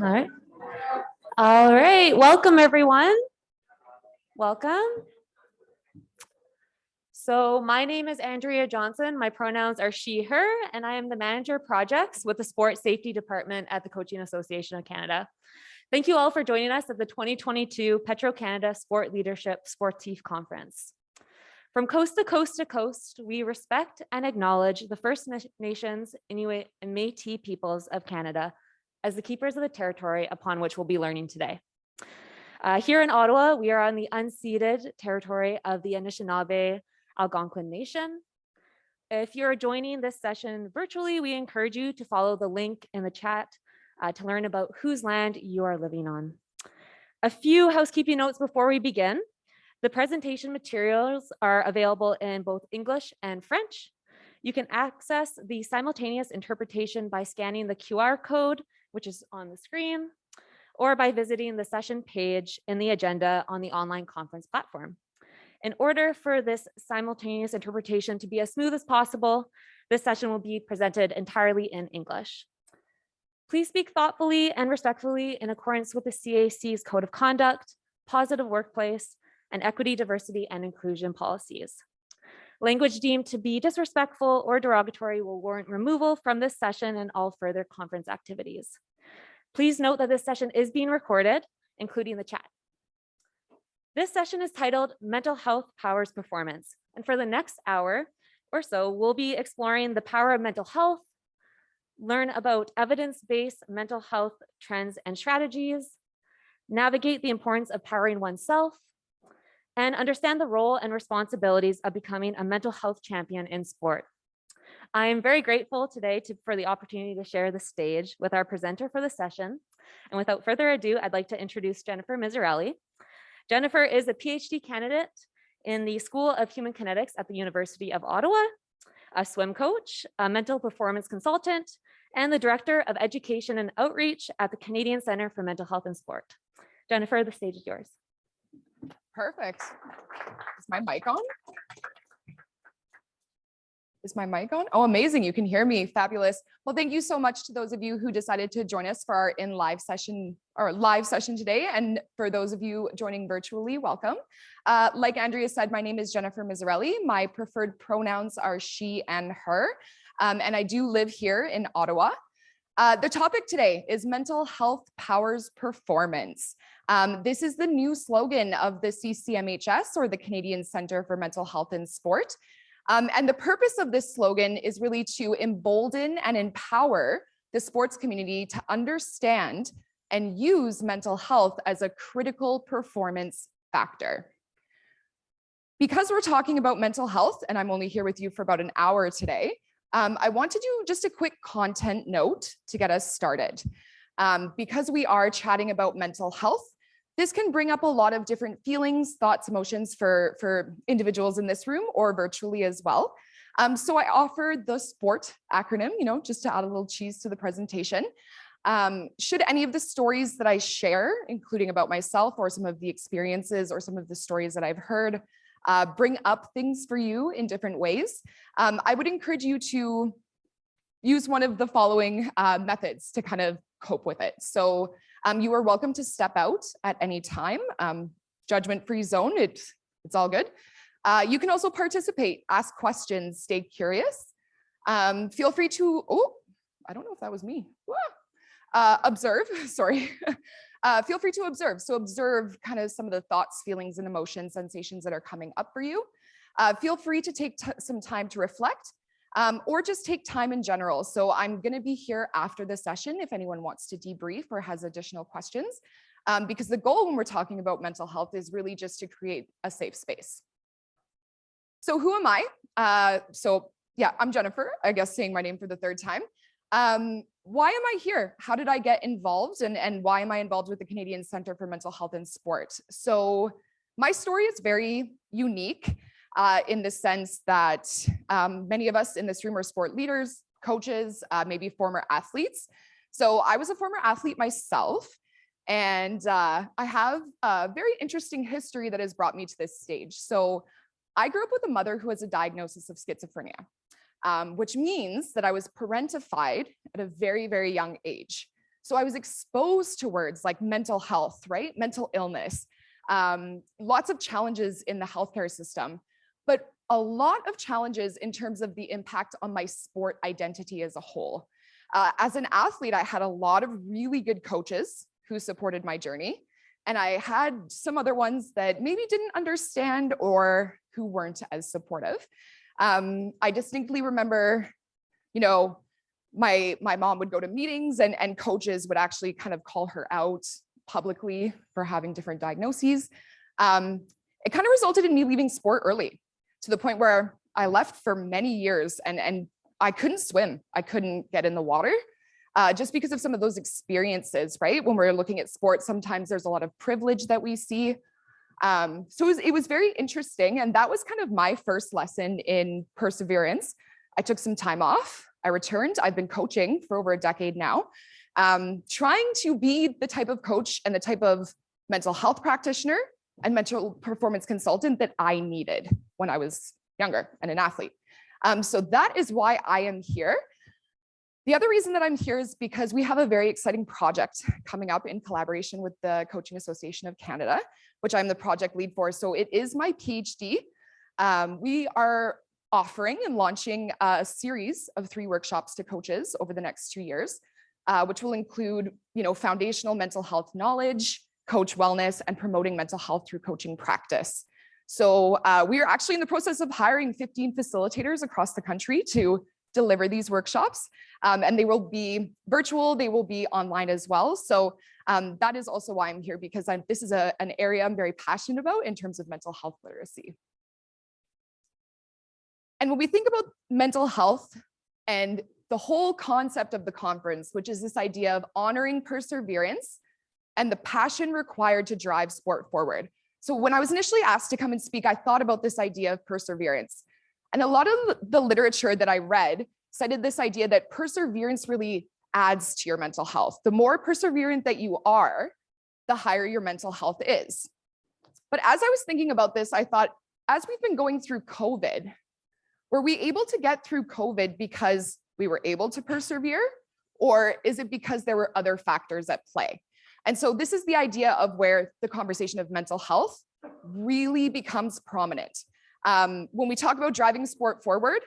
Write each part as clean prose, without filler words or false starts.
All right. All right. Welcome, everyone. Welcome. So my name is Andrea Johnson. My pronouns are she, her, and I am the manager of projects with the Sport Safety Department at the Coaching Association of Canada. Thank you all for joining us at the 2022 Petro-Canada Sport Leadership Sportif Conference. From coast to coast to coast, we respect and acknowledge the First Nations, Inuit, and Métis peoples of Canada as the keepers of the territory upon which we'll be learning today. Here in Ottawa, we are on the unceded territory of the Anishinaabe Algonquin Nation. If you're joining this session virtually, we encourage you to follow the link in the chat to learn about whose land you are living on. A few housekeeping notes before we begin. The presentation materials are available in both English and French. You can access the simultaneous interpretation by scanning the QR code, which is on the screen, or by visiting the session page in the agenda on the online conference platform. In order for this simultaneous interpretation to be as smooth as possible, this session will be presented entirely in English. Please speak thoughtfully and respectfully in accordance with the CAC's Code of Conduct, Positive Workplace, and Equity, Diversity, and Inclusion policies. Language deemed to be disrespectful or derogatory will warrant removal from this session and all further conference activities. Please note that this session is being recorded, including the chat. This session is titled Mental Health Powers Performance. And for the next hour or so, we'll be exploring the power of mental health, learn about evidence-based mental health trends and strategies, navigate the importance of powering oneself, and understand the role and responsibilities of becoming a mental health champion in sport. I am very grateful today for the opportunity to share the stage with our presenter for the session. And without further ado, I'd like to introduce Jennifer Miserelli. Jennifer is a PhD candidate in the School of Human Kinetics at the University of Ottawa, a swim coach, a mental performance consultant, and the Director of Education and Outreach at the Canadian Centre for Mental Health and Sport. Jennifer, the stage is yours. Perfect. Is my mic on? Is my mic on? Oh, amazing. You can hear me. Fabulous. Well, thank you so much to those of you who decided to join us for our live session today. And for those of you joining virtually, welcome. Like Andrea said, my name is Jennifer Miserelli. My preferred pronouns are she and her. And I do live here in Ottawa. The topic today is mental health powers performance. This is the new slogan of the CCMHS, or the Canadian Centre for Mental Health and Sport. And the purpose of this slogan is really to embolden and empower the sports community to understand and use mental health as a critical performance factor. Because we're talking about mental health, and I'm only here with you for about an hour today, I want to do just a quick content note to get us started. Because we are chatting about mental health, this can bring up a lot of different feelings, thoughts, emotions for individuals in this room or virtually as well. So I offered the SPORT acronym, just to add a little cheese to the presentation. Should any of the stories that I share, including about myself or some of the experiences or some of the stories that I've heard, bring up things for you in different ways, I would encourage you to use one of the following methods to kind of cope with it. So you are welcome to step out at any time. Judgment-free zone, it's all good. You can also participate, ask questions, stay curious. Feel free to, I don't know if that was me. Observe, sorry. Feel free to observe. So observe kind of some of the thoughts, feelings, and emotions, sensations that are coming up for you. Feel free to take some time to reflect. Or just take time in general. So I'm going to be here after the session if anyone wants to debrief or has additional questions, because the goal when we're talking about mental health is really just to create a safe space. So who am I? So yeah, I'm Jennifer, I guess saying my name for the third time. Why am I here? How did I get involved? And why am I involved with the Canadian Centre for Mental Health and Sport? So my story is very unique. In the sense that many of us in this room are sport leaders, coaches, maybe former athletes. So I was a former athlete myself, and I have a very interesting history that has brought me to this stage. So I grew up with a mother who has a diagnosis of schizophrenia, which means that I was parentified at a very, very young age. So I was exposed to words like mental health, right? Mental illness, lots of challenges in the healthcare system, but a lot of challenges in terms of the impact on my sport identity as a whole. As an athlete, I had a lot of really good coaches who supported my journey. And I had some other ones that maybe didn't understand or who weren't as supportive. I distinctly remember, my mom would go to meetings and coaches would actually kind of call her out publicly for having different diagnoses. It kind of resulted in me leaving sport early to the point where I left for many years and I couldn't swim. I couldn't get in the water just because of some of those experiences, right? When we're looking at sports, sometimes there's a lot of privilege that we see. So it was very interesting. And that was kind of my first lesson in perseverance. I took some time off. I returned. I've been coaching for over a decade now, trying to be the type of coach and the type of mental health practitioner and mental performance consultant that I needed when I was younger and an athlete. So that is why I am here. The other reason that I'm here is because we have a very exciting project coming up in collaboration with the Coaching Association of Canada, which I'm the project lead for. So it is my PhD. We are offering and launching a series of 3 workshops to coaches over the next 2 years, which will include, foundational mental health knowledge, coach wellness, and promoting mental health through coaching practice. So we are actually in the process of hiring 15 facilitators across the country to deliver these workshops, and they will be virtual, they will be online as well. So that is also why I'm here, because this is an area I'm very passionate about in terms of mental health literacy. And when we think about mental health and the whole concept of the conference, which is this idea of honoring perseverance and the passion required to drive sport forward. So when I was initially asked to come and speak, I thought about this idea of perseverance. And a lot of the literature that I read cited this idea that perseverance really adds to your mental health. The more perseverant that you are, the higher your mental health is. But as I was thinking about this, I thought, as we've been going through COVID, were we able to get through COVID because we were able to persevere? Or is it because there were other factors at play? And so this is the idea of where the conversation of mental health really becomes prominent. When we talk about driving sport forward,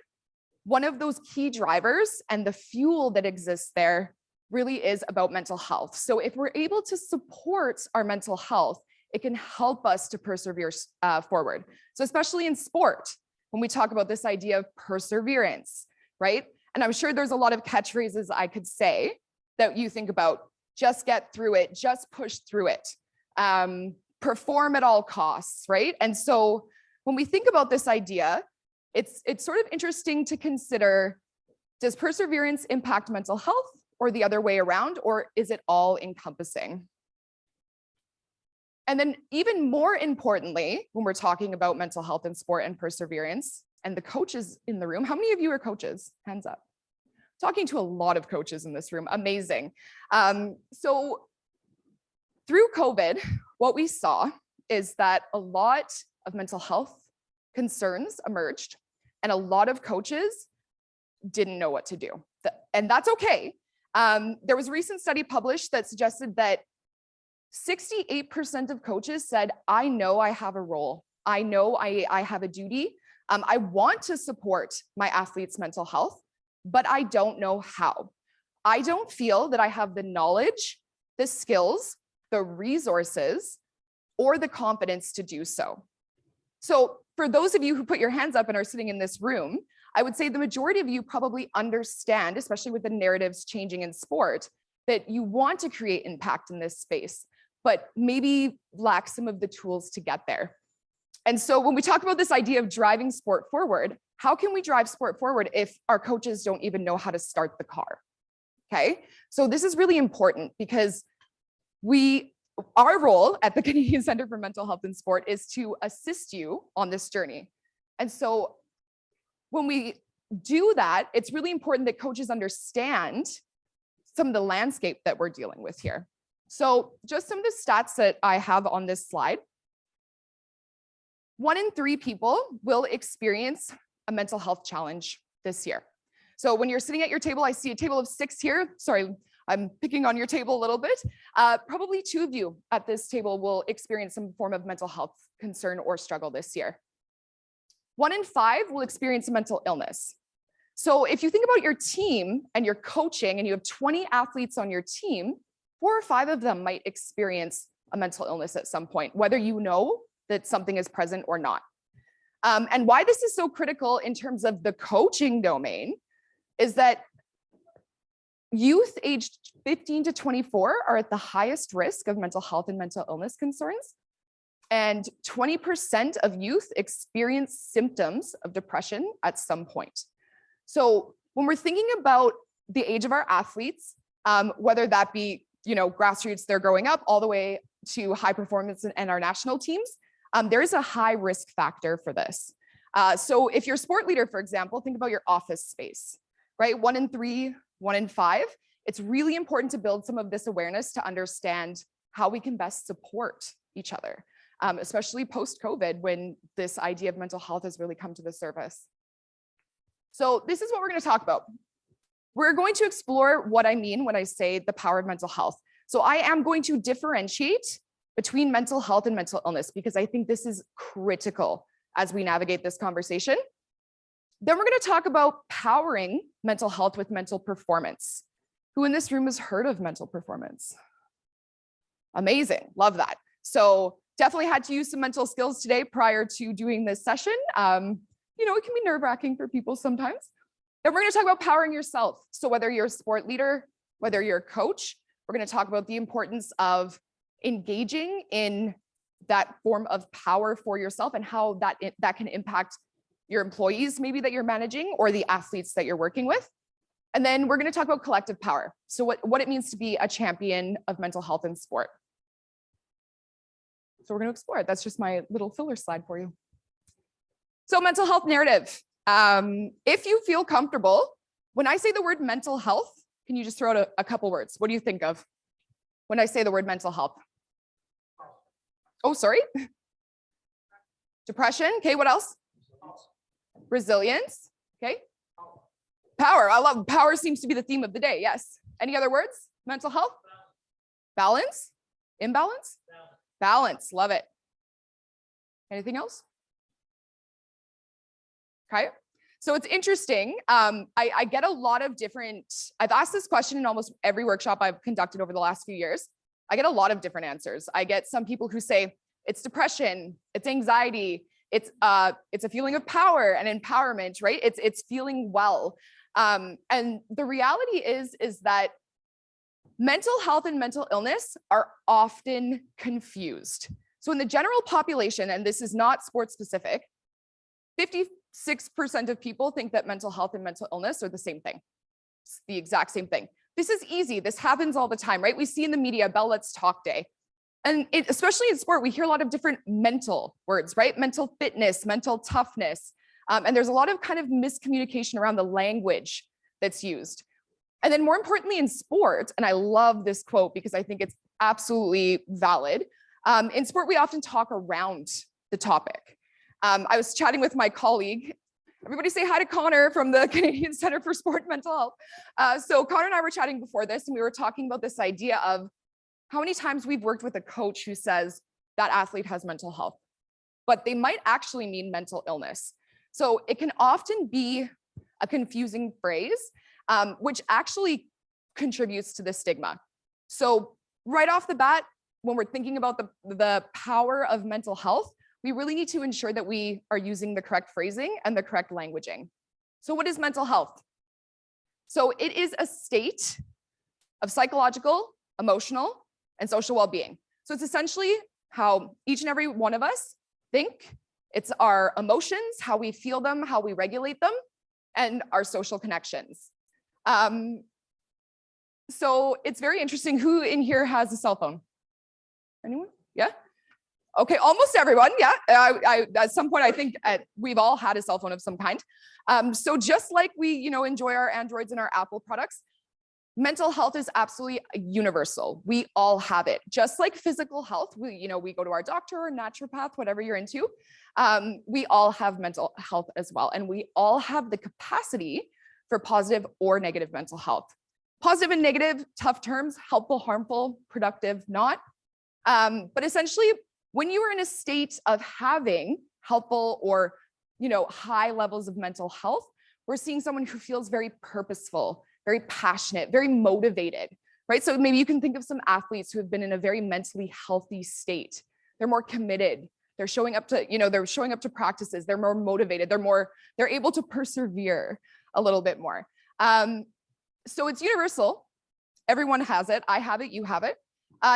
one of those key drivers and the fuel that exists there really is about mental health. So if we're able to support our mental health, it can help us to persevere forward. So especially in sport, when we talk about this idea of perseverance, right? And I'm sure there's a lot of catchphrases I could say that you think about: just get through it, just push through it, perform at all costs, right? And so when we think about this idea, it's sort of interesting to consider, does perseverance impact mental health or the other way around, or is it all encompassing? And then even more importantly, when we're talking about mental health in sport and perseverance, and the coaches in the room, how many of you are coaches? Hands up. Talking to a lot of coaches in this room, amazing. So through COVID, what we saw is that a lot of mental health concerns emerged, and a lot of coaches didn't know what to do. And that's okay. There was a recent study published that suggested that 68% of coaches said, I know I have a role. I know I have a duty. I want to support my athletes' mental health, but I don't know how. I don't feel that I have the knowledge, the skills, the resources, or the confidence to do so. So for those of you who put your hands up and are sitting in this room, I would say the majority of you probably understand, especially with the narratives changing in sport, that you want to create impact in this space, but maybe lack some of the tools to get there. And so when we talk about this idea of driving sport forward, how can we drive sport forward if our coaches don't even know how to start the car? Okay, so this is really important because our role at the Canadian Centre for Mental Health in Sport is to assist you on this journey. And so when we do that, it's really important that coaches understand some of the landscape that we're dealing with here. So just some of the stats that I have on this slide. 1 in 3 people will experience a mental health challenge this year. So when you're sitting at your table, I see a table of 6 here. Sorry, I'm picking on your table a little bit. Probably 2 of you at this table will experience some form of mental health concern or struggle this year. 1 in 5 will experience a mental illness. So if you think about your team and you're coaching and you have 20 athletes on your team, 4 or 5 of them might experience a mental illness at some point, whether you know that something is present or not. And why this is so critical in terms of the coaching domain is that youth aged 15 to 24 are at the highest risk of mental health and mental illness concerns. And 20% of youth experience symptoms of depression at some point. So when we're thinking about the age of our athletes, whether that be, grassroots, they're growing up, all the way to high performance and our national teams, there is a high risk factor for this. So if you're a sport leader, for example, think about your office space, right? 1 in 3, 1 in 5. It's really important to build some of this awareness to understand how we can best support each other, especially post-COVID, when this idea of mental health has really come to the surface. So this is what we're going to talk about. We're going to explore what I mean when I say the power of mental health. So I am going to differentiate between mental health and mental illness, because I think this is critical as we navigate this conversation. Then we're going to talk about powering mental health with mental performance. Who in this room has heard of mental performance? Amazing, love that. So definitely had to use some mental skills today prior to doing this session. It can be nerve-wracking for people sometimes. Then we're going to talk about powering yourself. So whether you're a sport leader, whether you're a coach, we're going to talk about the importance of engaging in that form of power for yourself and how that can impact your employees maybe that you're managing or the athletes that you're working with. And then we're going to talk about collective power. So what it means to be a champion of mental health in sport. So we're going to explore it. That's just my little filler slide for you. So mental health narrative. If you feel comfortable, when I say the word mental health, can you just throw out a couple words? What do you think of when I say the word mental health? Oh, sorry. Depression. Okay, what else? Resilience. Okay. Power. I love power, seems to be the theme of the day. Yes. Any other words? Mental health? Balance? Imbalance? Balance. Love it. Anything else? Okay. So it's interesting. I get a lot of different, I've asked this question in almost every workshop I've conducted over the last few years. I get a lot of different answers. I get some people who say it's depression, it's anxiety, it's a feeling of power and empowerment, right? It's feeling well. And the reality is that mental health and mental illness are often confused. So in the general population, and this is not sports specific, 56% of people think that mental health and mental illness are the same thing. It's the exact same thing. This is easy. This happens all the time, right? We see in the media, Bell Let's Talk Day. And especially in sport, we hear a lot of different mental words, right? Mental fitness, mental toughness. And there's a lot of kind of miscommunication around the language that's used. And then more importantly in sport, and I love this quote because I think it's absolutely valid. In sport, we often talk around the topic. I was chatting with my colleague. Everybody say hi to Connor from the Canadian Center for Sport and Mental Health. So Connor and I were chatting before this, and we were talking about this idea of how many times we've worked with a coach who says that athlete has mental health, but they might actually mean mental illness. So it can often be a confusing phrase, which actually contributes to the stigma. So right off the bat, when we're thinking about the power of mental health, we really need to ensure that we are using the correct phrasing and the correct languaging. So what is mental health? So it is a state of psychological, emotional, and social well-being. So it's essentially how each and every one of us think. It's our emotions, how we feel them, how we regulate them, and our social connections. So it's very interesting. Who in here has a cell phone? Anyone? Yeah? Okay, almost everyone. Yeah, at some point, I think we've all had a cell phone of some kind. So just like we, enjoy our Androids and our Apple products, mental health is absolutely universal. We all have it. Just like physical health, we go to our doctor or naturopath, whatever you're into. We all have mental health as well, and we all have the capacity for positive or negative mental health. Positive and negative, tough terms, helpful, harmful, productive, not. But essentially, when you are in a state of having helpful or high levels of mental health, we're seeing someone who feels very purposeful, very passionate, very motivated, right? So maybe you can think of some athletes who have been in a very mentally healthy state. They're more committed. They're showing up to practices. They're more motivated. They're able to persevere a little bit more. So it's universal. Everyone has it. I have it. You have it.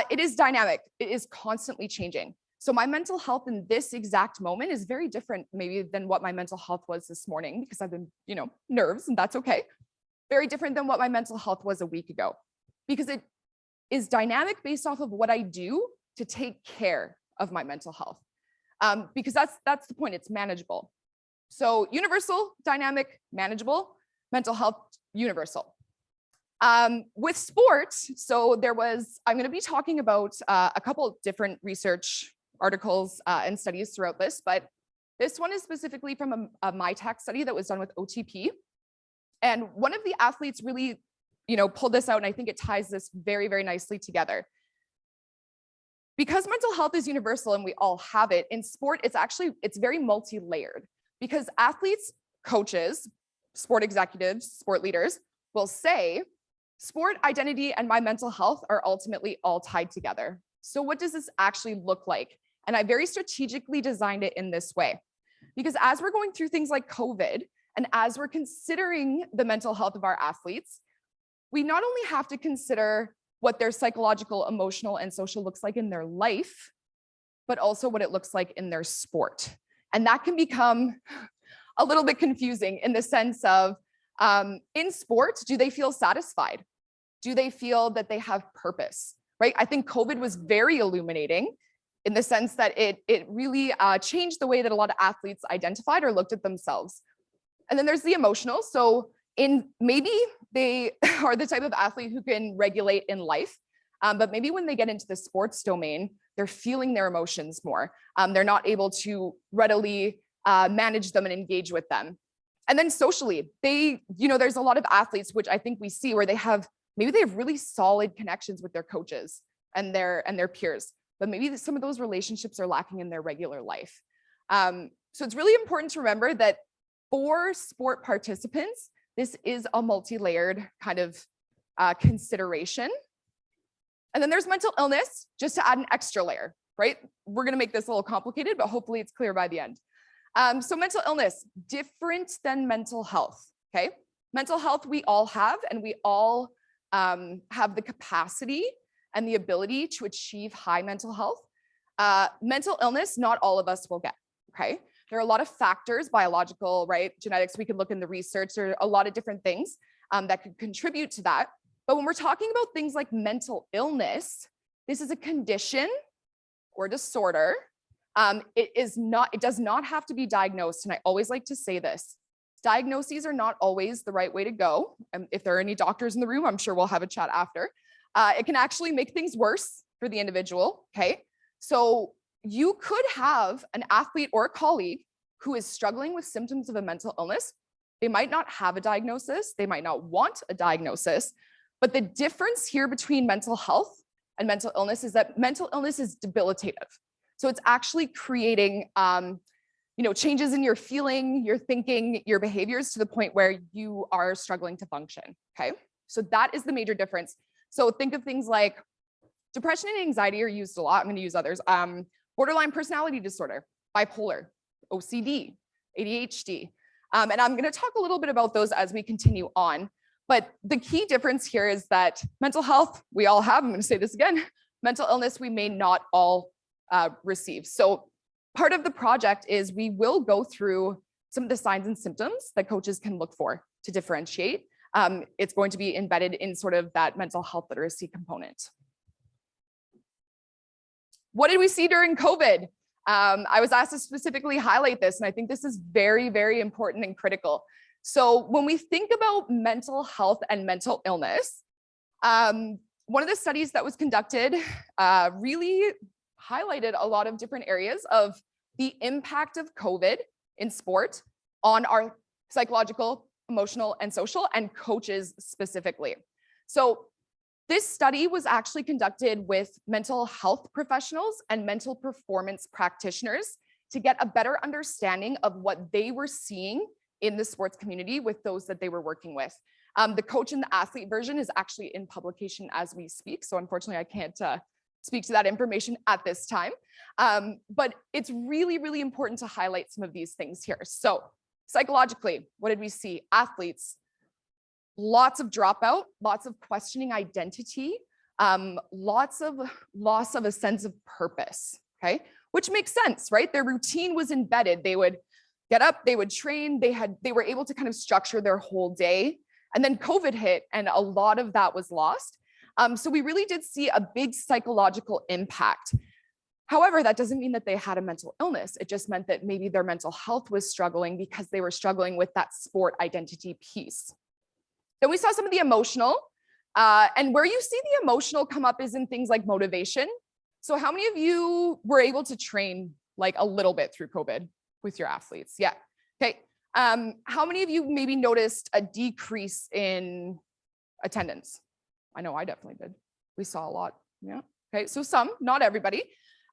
It is dynamic. It is constantly changing. So my mental health in this exact moment is very different maybe than what my mental health was this morning, because I've been, nerves, and that's okay. Very different than what my mental health was a week ago, because it is dynamic based off of what I do to take care of my mental health. Because that's the point. It's manageable. So universal, dynamic, manageable, mental health, universal. With sport, so I'm going to be talking about a couple different research articles and studies throughout this, but this one is specifically from a MyTac study that was done with OTP. And one of the athletes really, pulled this out, and I think it ties this very, very nicely together. Because mental health is universal and we all have it, in sport, it's very multi-layered, because athletes, coaches, sport executives, sport leaders will say, sport identity and my mental health are ultimately all tied together. So what does this actually look like? And I very strategically designed it in this way, because as we're going through things like COVID, and as we're considering the mental health of our athletes, we not only have to consider what their psychological, emotional, and social looks like in their life, but also what it looks like in their sport. And that can become a little bit confusing in the sense of, in sport, do they feel satisfied? Do they feel that they have purpose, right? I think COVID was very illuminating in the sense that it really changed the way that a lot of athletes identified or looked at themselves. And then there's the emotional. So maybe they are the type of athlete who can regulate in life, but maybe when they get into the sports domain, they're feeling their emotions more. They're not able to readily manage them and engage with them. And then socially, there's a lot of athletes, which I think we see, where they have really solid connections with their coaches and their peers, but maybe some of those relationships are lacking in their regular life. So it's really important to remember that for sport participants, this is a multi-layered kind of consideration. And then there's mental illness, just to add an extra layer, right? We're going to make this a little complicated, but hopefully it's clear by the end. So mental illness, different than mental health, okay? Mental health we all have, and we all have the capacity and the ability to achieve high mental health. Mental illness, not all of us will get, okay? There are a lot of factors, biological, right? Genetics, we could look in the research. There are a lot of different things that could contribute to that. But when we're talking about things like mental illness, this is a condition or disorder. It does not have to be diagnosed. And I always like to say this, diagnoses are not always the right way to go. If there are any doctors in the room, I'm sure we'll have a chat after. It can actually make things worse for the individual, okay? So you could have an athlete or a colleague who is struggling with symptoms of a mental illness. They might not have a diagnosis. They might not want a diagnosis. But the difference here between mental health and mental illness is that mental illness is debilitative. So it's actually creating changes in your feeling, your thinking, your behaviors to the point where you are struggling to function, okay? So that is the major difference. So think of things like depression and anxiety are used a lot. I'm going to use others. Borderline personality disorder, bipolar, OCD, ADHD. And I'm going to talk a little bit about those as we continue on. But the key difference here is that mental health, we all have, I'm going to say this again, mental illness, we may not all receive. So part of the project is we will go through some of the signs and symptoms that coaches can look for to differentiate. It's going to be embedded in sort of that mental health literacy component. What did we see during COVID? I was asked to specifically highlight this, and I think this is very, very important and critical. So when we think about mental health and mental illness, one of the studies that was conducted really highlighted a lot of different areas of the impact of COVID in sport on our psychological, emotional, and social, and coaches specifically. So this study was actually conducted with mental health professionals and mental performance practitioners to get a better understanding of what they were seeing in the sports community with those that they were working with. The coach and the athlete version is actually in publication as we speak. So unfortunately, I can't speak to that information at this time. But it's really, really important to highlight some of these things here. So psychologically, what did we see? Athletes, lots of dropout, lots of questioning identity, lots of loss of a sense of purpose, okay? Which makes sense, right? Their routine was embedded. They would get up, they would train, they were able to kind of structure their whole day. And then COVID hit and a lot of that was lost. So we really did see a big psychological impact. However, that doesn't mean that they had a mental illness. It just meant that maybe their mental health was struggling because they were struggling with that sport identity piece. Then we saw some of the emotional, and where you see the emotional come up is in things like motivation. So how many of you were able to train like a little bit through COVID with your athletes? Yeah. Okay. How many of you maybe noticed a decrease in attendance? I know I definitely did. We saw a lot. Yeah. Okay. So some, not everybody.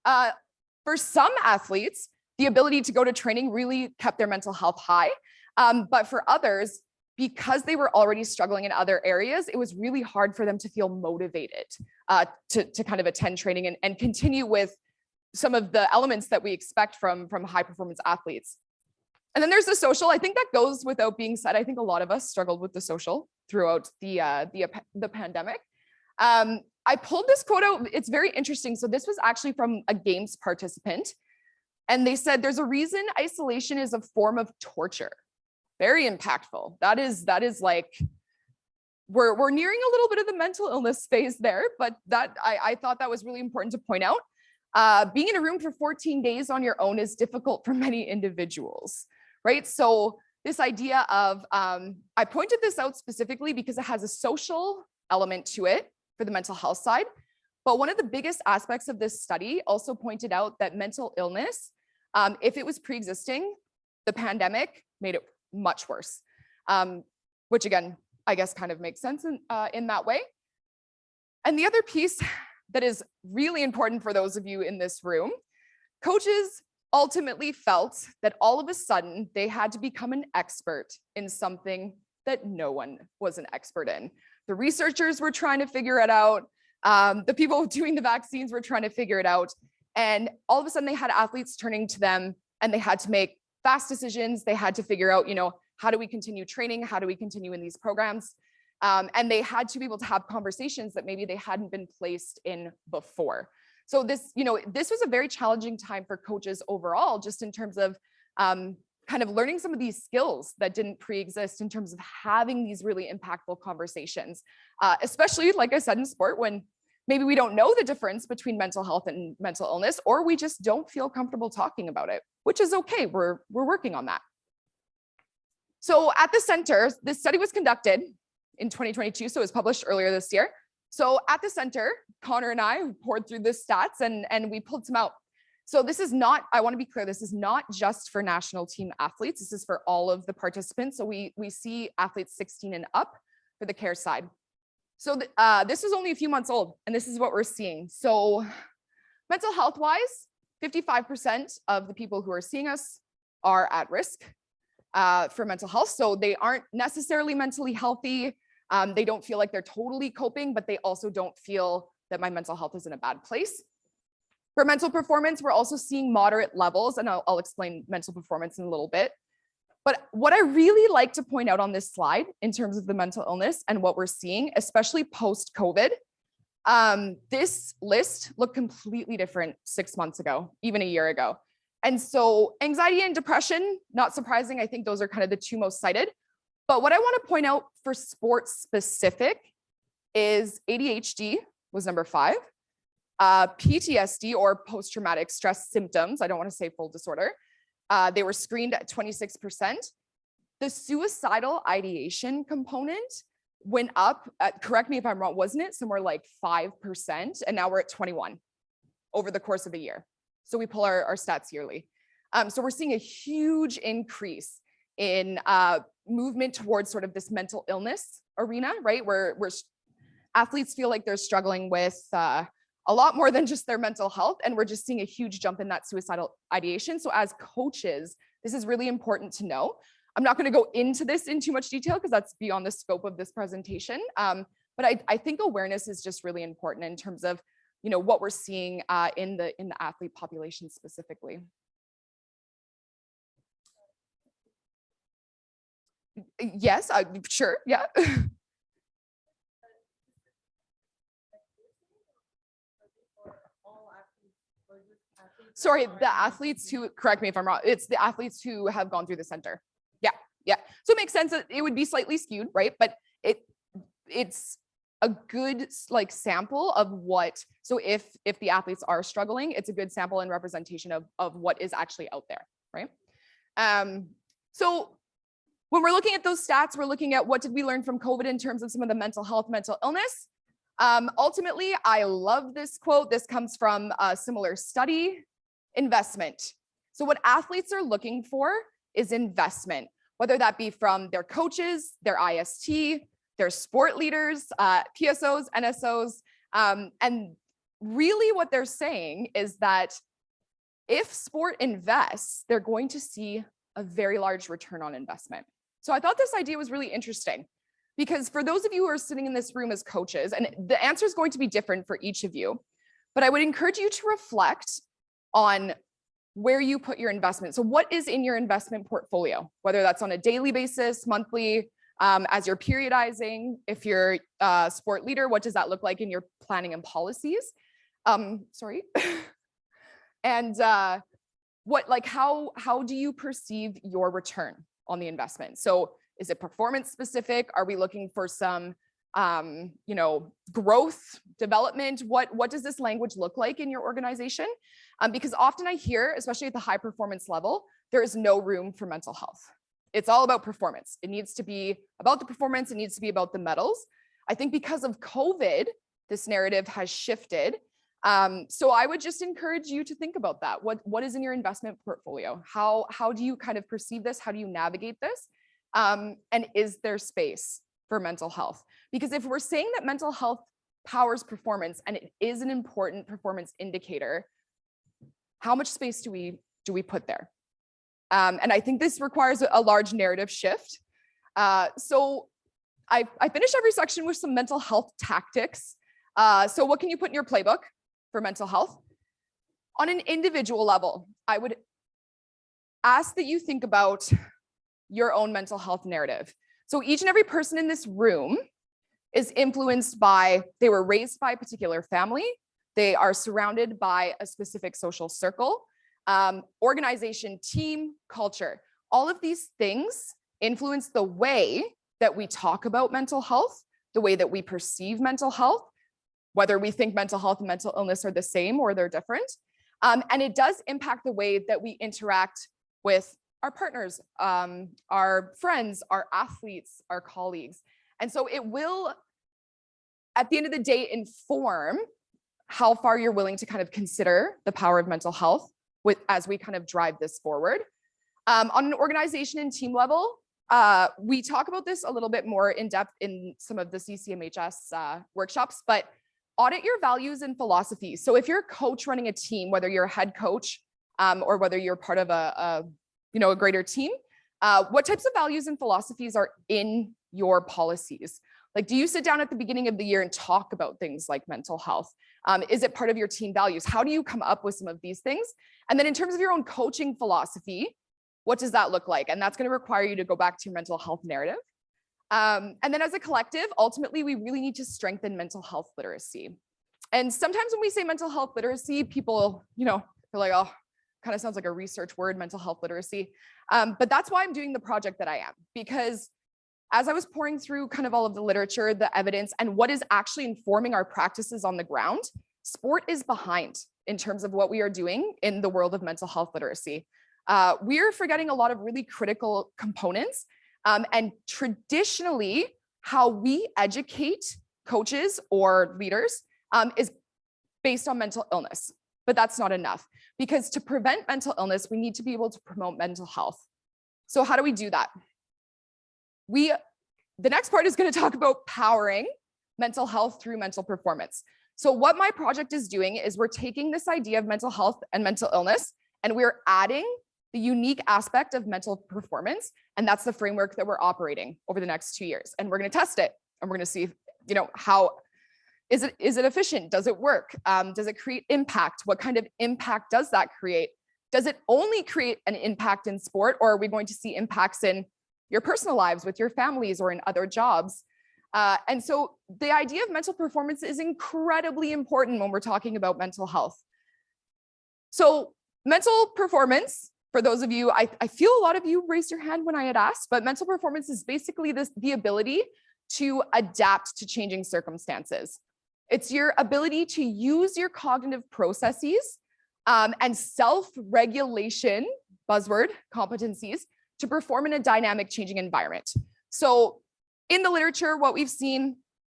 For some athletes, the ability to go to training really kept their mental health high. But for others, because they were already struggling in other areas, it was really hard for them to feel motivated to kind of attend training and continue with some of the elements that we expect from high performance athletes. And then there's the social. I think that goes without being said. I think a lot of us struggled with the social throughout the pandemic. I pulled this quote out. It's very interesting. So this was actually from a games participant. And they said, there's a reason isolation is a form of torture. Very impactful. That is like, we're nearing a little bit of the mental illness phase there, but that I thought that was really important to point out. Being in a room for 14 days on your own is difficult for many individuals, right? So this idea of, I pointed this out specifically because it has a social element to it for the mental health side. But one of the biggest aspects of this study also pointed out that mental illness, if it was pre-existing, the pandemic made it much worse, which again, I guess kind of makes sense in that way. And the other piece that is really important for those of you in this room, coaches ultimately felt that all of a sudden they had to become an expert in something that no one was an expert in. The researchers were trying to figure it out. The people doing the vaccines were trying to figure it out. And all of a sudden they had athletes turning to them and they had to make fast decisions. They had to figure out, how do we continue training? How do we continue in these programs? And they had to be able to have conversations that maybe they hadn't been placed in before. So this was a very challenging time for coaches overall, just in terms of kind of learning some of these skills that didn't pre-exist in terms of having these really impactful conversations, especially, like I said, in sport, when maybe we don't know the difference between mental health and mental illness, or we just don't feel comfortable talking about it, which is okay. We're working on that. So at the center, this study was conducted in 2022, so it was published earlier this year. So at the center, Connor and I poured through the stats and we pulled some out. So this is not, I want to be clear, this is not just for national team athletes. This is for all of the participants. So we see athletes 16 and up for the care side. So this was only a few months old, and this is what we're seeing. So mental health wise, 55% of the people who are seeing us are at risk for mental health. So they aren't necessarily mentally healthy. They don't feel like they're totally coping, but they also don't feel that my mental health is in a bad place. For mental performance, we're also seeing moderate levels, and I'll explain mental performance in a little bit. But what I really like to point out on this slide in terms of the mental illness and what we're seeing, especially post-COVID, this list looked completely different 6 months ago, even a year ago. And so anxiety and depression, not surprising, I think those are kind of the two most cited. But what I want to point out for sports specific is ADHD was number 5. PTSD, or post-traumatic stress symptoms, I don't want to say full disorder, they were screened at 26%. The suicidal ideation component went up, correct me if I'm wrong, wasn't it somewhere like 5%? And now we're at 21 over the course of a year. So we pull our stats yearly. So we're seeing a huge increase in movement towards sort of this mental illness arena, right? We're athletes feel like they're struggling with a lot more than just their mental health, and we're just seeing a huge jump in that suicidal ideation. So as coaches, this is really important to know. I'm not going to go into this in too much detail because that's beyond the scope of this presentation. But I think awareness is just really important in terms of, you know, what we're seeing in the athlete population specifically. Yes, sure, yeah. Sorry, the athletes who, correct me if I'm wrong, it's the athletes who have gone through the center. Yeah, yeah. So it makes sense that it would be slightly skewed, right? But it's a good like sample of what, so if the athletes are struggling, it's a good sample and representation of what is actually out there, right? So when we're looking at those stats, we're looking at what did we learn from COVID in terms of some of the mental health, mental illness. Ultimately, I love this quote. This comes from a similar study. Investment. So what athletes are looking for is investment, whether that be from their coaches, their IST, their sport leaders, PSOs, NSOs. And really what they're saying is that if sport invests, they're going to see a very large return on investment. So I thought this idea was really interesting because for those of you who are sitting in this room as coaches, and the answer is going to be different for each of you, but I would encourage you to reflect on where you put your investment. So what is in your investment portfolio, whether that's on a daily basis, monthly, as you're periodizing, if you're a sport leader, what does that look like in your planning and policies? Sorry. And how do you perceive your return on the investment? So is it performance specific? Are we looking for some growth, development? What does this language look like in your organization? Because often I hear, especially at the high performance level, there is no room for mental health. It's all about performance. It needs to be about the performance. It needs to be about the medals. I think because of COVID, this narrative has shifted. So I would just encourage you to think about that. What is in your investment portfolio? How do you kind of perceive this? How do you navigate this? And is there space for mental health? Because if we're saying that mental health powers performance and it is an important performance indicator, how much space do we put there? And I think this requires a large narrative shift. So I finish every section with some mental health tactics. So what can you put in your playbook for mental health? On an individual level, I would ask that you think about your own mental health narrative. So each and every person in this room is influenced by, they were raised by a particular family. They are surrounded by a specific social circle, organization, team, culture. All of these things influence the way that we talk about mental health, the way that we perceive mental health, whether we think mental health and mental illness are the same or they're different. And it does impact the way that we interact with our partners, our friends, our athletes, our colleagues. And so it will, at the end of the day, inform how far you're willing to kind of consider the power of mental health as we kind of drive this forward. On an organization and team level, we talk about this a little bit more in depth in some of the CCMHS workshops, but audit your values and philosophies. So if you're a coach running a team, whether you're a head coach or whether you're part of a greater team, what types of values and philosophies are in your policies? Like, do you sit down at the beginning of the year and talk about things like mental health? Is it part of your team values? How do you come up with some of these things? And then in terms of your own coaching philosophy, what does that look like? And that's going to require you to go back to your mental health narrative. And then as a collective, ultimately, we really need to strengthen mental health literacy. And sometimes when we say mental health literacy, people, they're like, oh, kind of sounds like a research word, mental health literacy. But that's why I'm doing the project that I am, because as I was pouring through kind of all of the literature, the evidence, and what is actually informing our practices on the ground, sport is behind in terms of what we are doing in the world of mental health literacy. We're forgetting a lot of really critical components. And traditionally, how we educate coaches or leaders is based on mental illness, but that's not enough, because to prevent mental illness, we need to be able to promote mental health. So how do we do that? The next part is going to talk about powering mental health through mental performance. So what my project is doing is we're taking this idea of mental health and mental illness, and we're adding the unique aspect of mental performance. And that's the framework that we're operating over the next 2 years. And we're going to test it. And we're going to see, how is it efficient? Does it work? Does it create impact? What kind of impact does that create? Does it only create an impact in sport, or are we going to see impacts in your personal lives with your families or in other jobs? And so the idea of mental performance is incredibly important when we're talking about mental health. So mental performance, for those of you, I feel a lot of you raised your hand when I had asked, but mental performance is basically the ability to adapt to changing circumstances. It's your ability to use your cognitive processes and self-regulation, buzzword, competencies, to perform in a dynamic changing environment. So in the literature, what we've seen,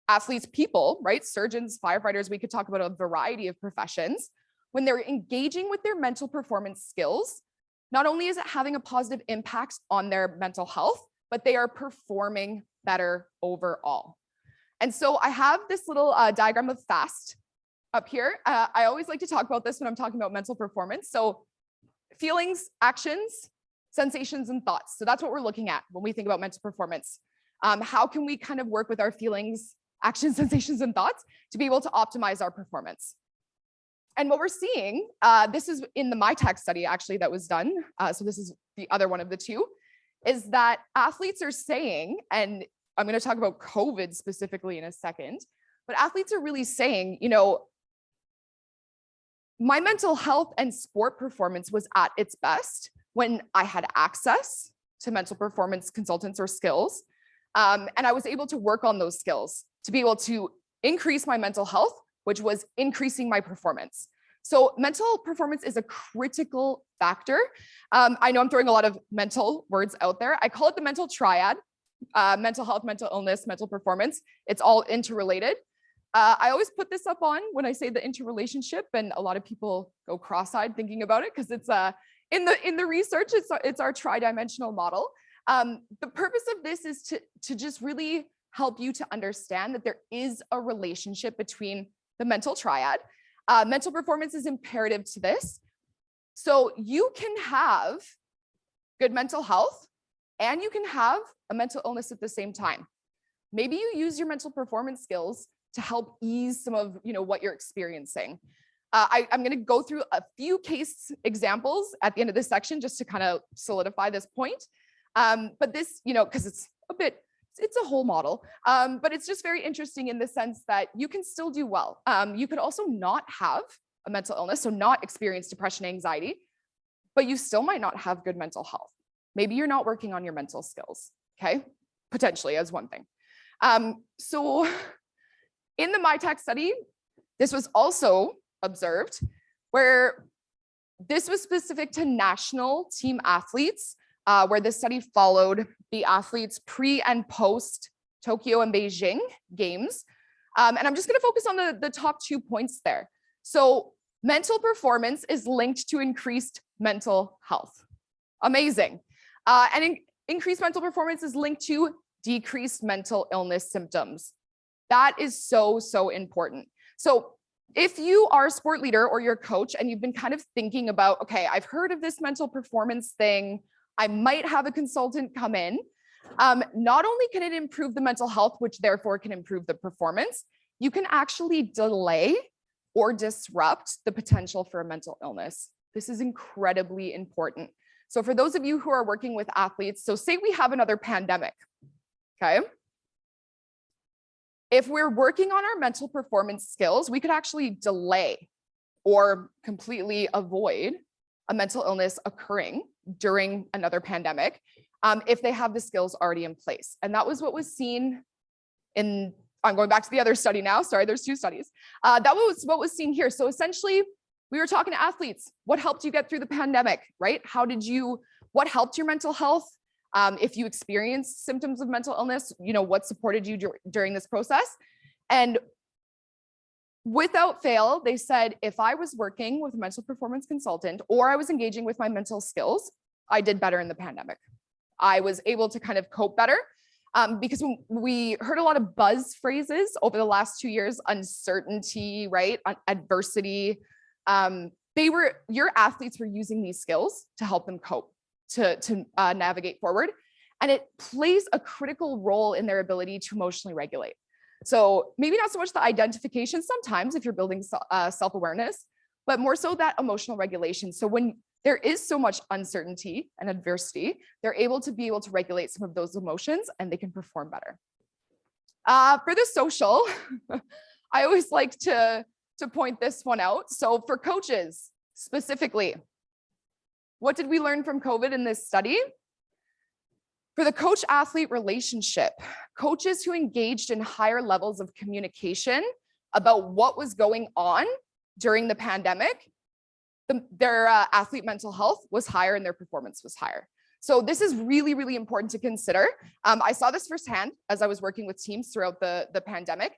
athletes, people, right? Surgeons, firefighters, we could talk about a variety of professions. When they're engaging with their mental performance skills, not only is it having a positive impact on their mental health, but they are performing better overall. And so I have this little diagram of FAST up here. I always like to talk about this when I'm talking about mental performance. So feelings, actions, sensations, and thoughts. So that's what we're looking at when we think about mental performance. How can we kind of work with our feelings, actions, sensations, and thoughts to be able to optimize our performance? And what we're seeing, this is in the MyTech study actually that was done. So this is the other one of the two, is that athletes are saying, and I'm going to talk about COVID specifically in a second, but athletes are really saying, my mental health and sport performance was at its best when I had access to mental performance consultants or skills. And I was able to work on those skills to be able to increase my mental health, which was increasing my performance. So mental performance is a critical factor. I know I'm throwing a lot of mental words out there. I call it the mental triad, mental health, mental illness, mental performance. It's all interrelated. I always put this up on when I say the interrelationship, and a lot of people go cross-eyed thinking about it because it's in the research, it's our tri-dimensional model. The purpose of this is to just really help you to understand that there is a relationship between the mental triad. Mental performance is imperative to this. So you can have good mental health and you can have a mental illness at the same time. Maybe you use your mental performance skills to help ease some of what you're experiencing. I'm going to go through a few case examples at the end of this section just to kind of solidify this point. But this, because it's a whole model, but it's just very interesting in the sense that you can still do well. You could also not have a mental illness, so not experience depression, anxiety, but you still might not have good mental health. Maybe you're not working on your mental skills, okay? Potentially as one thing. So in the MyTech study, this was also observed where this was specific to national team athletes, where this study followed the athletes pre and post Tokyo and Beijing games. And I'm just going to focus on the top 2 points there. So mental performance is linked to increased mental health. Amazing. And increased mental performance is linked to decreased mental illness symptoms. That is so, so important. So if you are a sport leader or you're a coach and you've been kind of thinking about, okay, I've heard of this mental performance thing, I might have a consultant come in. Not only can it improve the mental health, which therefore can improve the performance, you can actually delay or disrupt the potential for a mental illness. This is incredibly important. So for those of you who are working with athletes, so say we have another pandemic, okay? If we're working on our mental performance skills, we could actually delay or completely avoid a mental illness occurring during another pandemic if they have the skills already in place. And that was what was seen in, I'm going back to the other study now, sorry, there's 2 studies. That was what was seen here. So essentially, we were talking to athletes. What helped you get through the pandemic, right? What helped your mental health? If you experienced symptoms of mental illness, what supported you during this process? And without fail, they said, if I was working with a mental performance consultant or I was engaging with my mental skills, I did better in the pandemic. I was able to kind of cope better. Because when we heard a lot of buzz phrases over the last 2 years, uncertainty, right? Adversity. Your athletes were using these skills to help them cope, to navigate forward. And it plays a critical role in their ability to emotionally regulate. So maybe not so much the identification sometimes if you're building self-awareness, but more so that emotional regulation. So when there is so much uncertainty and adversity, they're able to regulate some of those emotions and they can perform better. For the social, I always like to point this one out. So for coaches specifically, what did we learn from COVID in this study? For the coach-athlete relationship, coaches who engaged in higher levels of communication about what was going on during the pandemic, their athlete mental health was higher and their performance was higher. So this is really, really important to consider. I saw this firsthand as I was working with teams throughout the pandemic.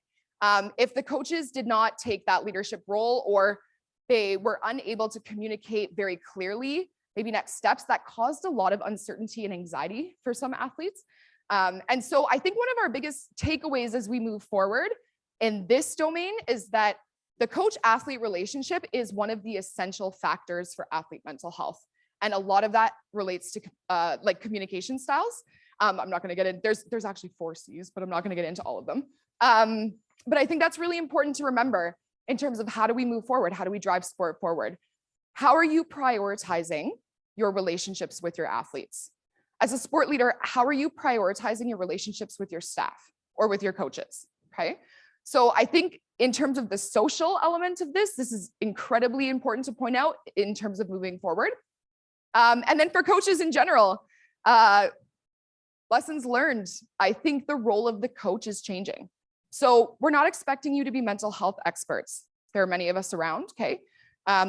If the coaches did not take that leadership role or they were unable to communicate very clearly, maybe next steps, that caused a lot of uncertainty and anxiety for some athletes. And so I think one of our biggest takeaways as we move forward in this domain is that the coach-athlete relationship is one of the essential factors for athlete mental health. And a lot of that relates to like communication styles. I'm not gonna get in, there's actually 4 C's, but I'm not gonna get into all of them. But I think that's really important to remember in terms of how do we move forward? How do we drive sport forward? How are you prioritizing your relationships with your athletes? As a sport leader, how are you prioritizing your relationships with your staff or with your coaches, okay? So I think in terms of the social element of this is incredibly important to point out in terms of moving forward. And then for coaches in general, lessons learned, I think the role of the coach is changing. So we're not expecting you to be mental health experts. There are many of us around, okay?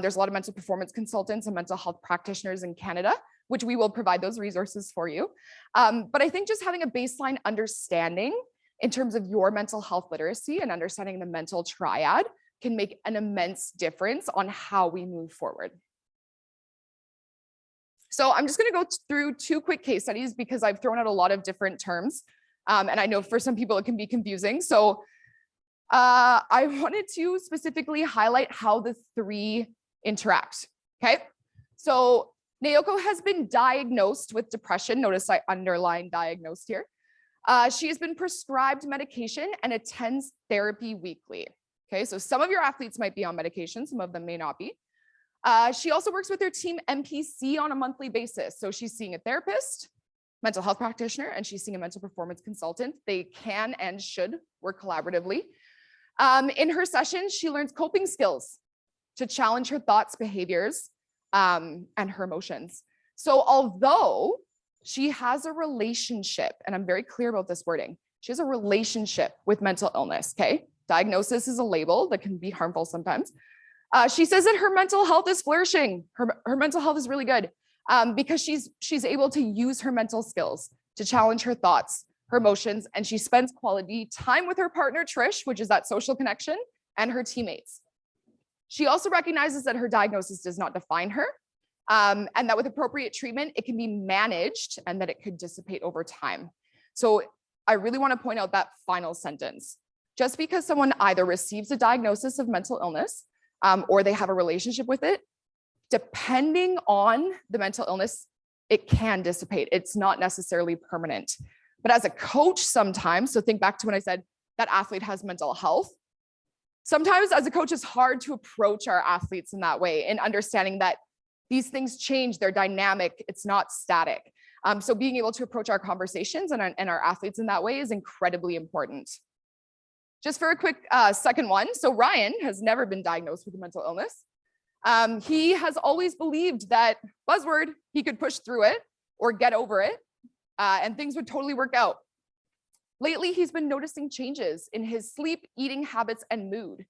There's a lot of mental performance consultants and mental health practitioners in Canada, which we will provide those resources for you. But I think just having a baseline understanding in terms of your mental health literacy and understanding the mental triad can make an immense difference on how we move forward. So I'm just going to go through 2 quick case studies because I've thrown out a lot of different terms. And I know for some people it can be confusing. So I wanted to specifically highlight how the 3 interact. Okay. So Naoko has been diagnosed with depression. Notice I underline diagnosed here. She has been prescribed medication and attends therapy weekly. Okay, so some of your athletes might be on medication, some of them may not be. She also works with her team MPC on a monthly basis. So she's seeing a therapist, mental health practitioner, and she's seeing a mental performance consultant. They can and should work collaboratively. In her sessions, she learns coping skills to challenge her thoughts, behaviors, and her emotions. So although she has a relationship, and I'm very clear about this wording, she has a relationship with mental illness, okay? Diagnosis is a label that can be harmful sometimes. She says that her mental health is flourishing. Her mental health is really good because she's able to use her mental skills to challenge her thoughts, her emotions, and she spends quality time with her partner, Trish, which is that social connection, and her teammates. She also recognizes that her diagnosis does not define her, and that with appropriate treatment, it can be managed and that it could dissipate over time. So I really want to point out that final sentence. Just because someone either receives a diagnosis of mental illness or they have a relationship with it, depending on the mental illness, it can dissipate. It's not necessarily permanent. But as a coach sometimes, so think back to when I said that athlete has mental health. Sometimes as a coach, it's hard to approach our athletes in that way and understanding that these things change, they're dynamic, it's not static. So being able to approach our conversations and our athletes in that way is incredibly important. Just for a quick second one. So Ryan has never been diagnosed with a mental illness. He has always believed that, buzzword, he could push through it or get over it and things would totally work out. Lately, he's been noticing changes in his sleep, eating habits, and mood.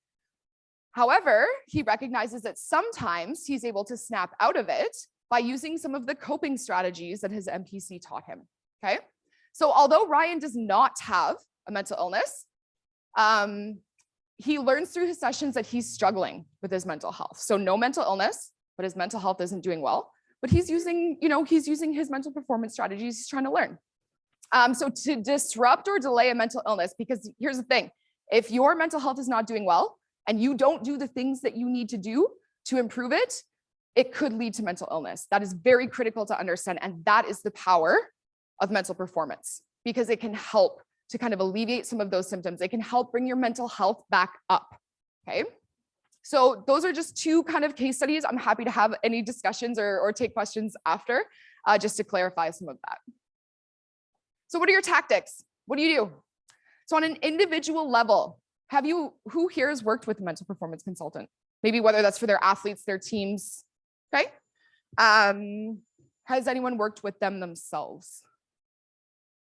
However, he recognizes that sometimes he's able to snap out of it by using some of the coping strategies that his MPC taught him, okay? So although Ryan does not have a mental illness, he learns through his sessions that he's struggling with his mental health. So no mental illness, but his mental health isn't doing well, but he's using, he's using his mental performance strategies he's trying to learn. So to disrupt or delay a mental illness, because here's the thing, if your mental health is not doing well and you don't do the things that you need to do to improve it, it could lead to mental illness. That is very critical to understand. And that is the power of mental performance, because it can help to kind of alleviate some of those symptoms. It can help bring your mental health back up. Okay. So those are just two kind of case studies. I'm happy to have any discussions or take questions after, just to clarify some of that. So what are your tactics? What do you do? So on an individual level, who here has worked with a mental performance consultant? Maybe whether that's for their athletes, their teams, okay? Has anyone worked with them themselves?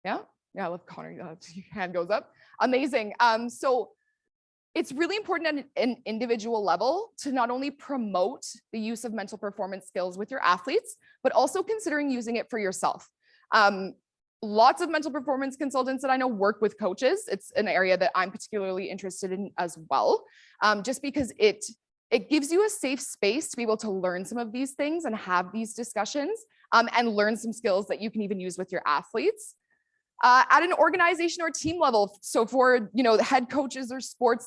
Yeah, I love Connor, your hand goes up. Amazing. So it's really important at an individual level to not only promote the use of mental performance skills with your athletes, but also considering using it for yourself. Lots of mental performance consultants that I know work with coaches. It's an area that I'm particularly interested in as well, just because it gives you a safe space to be able to learn some of these things and have these discussions, and learn some skills that you can even use with your athletes. At an organization or team level, so for the head coaches or sport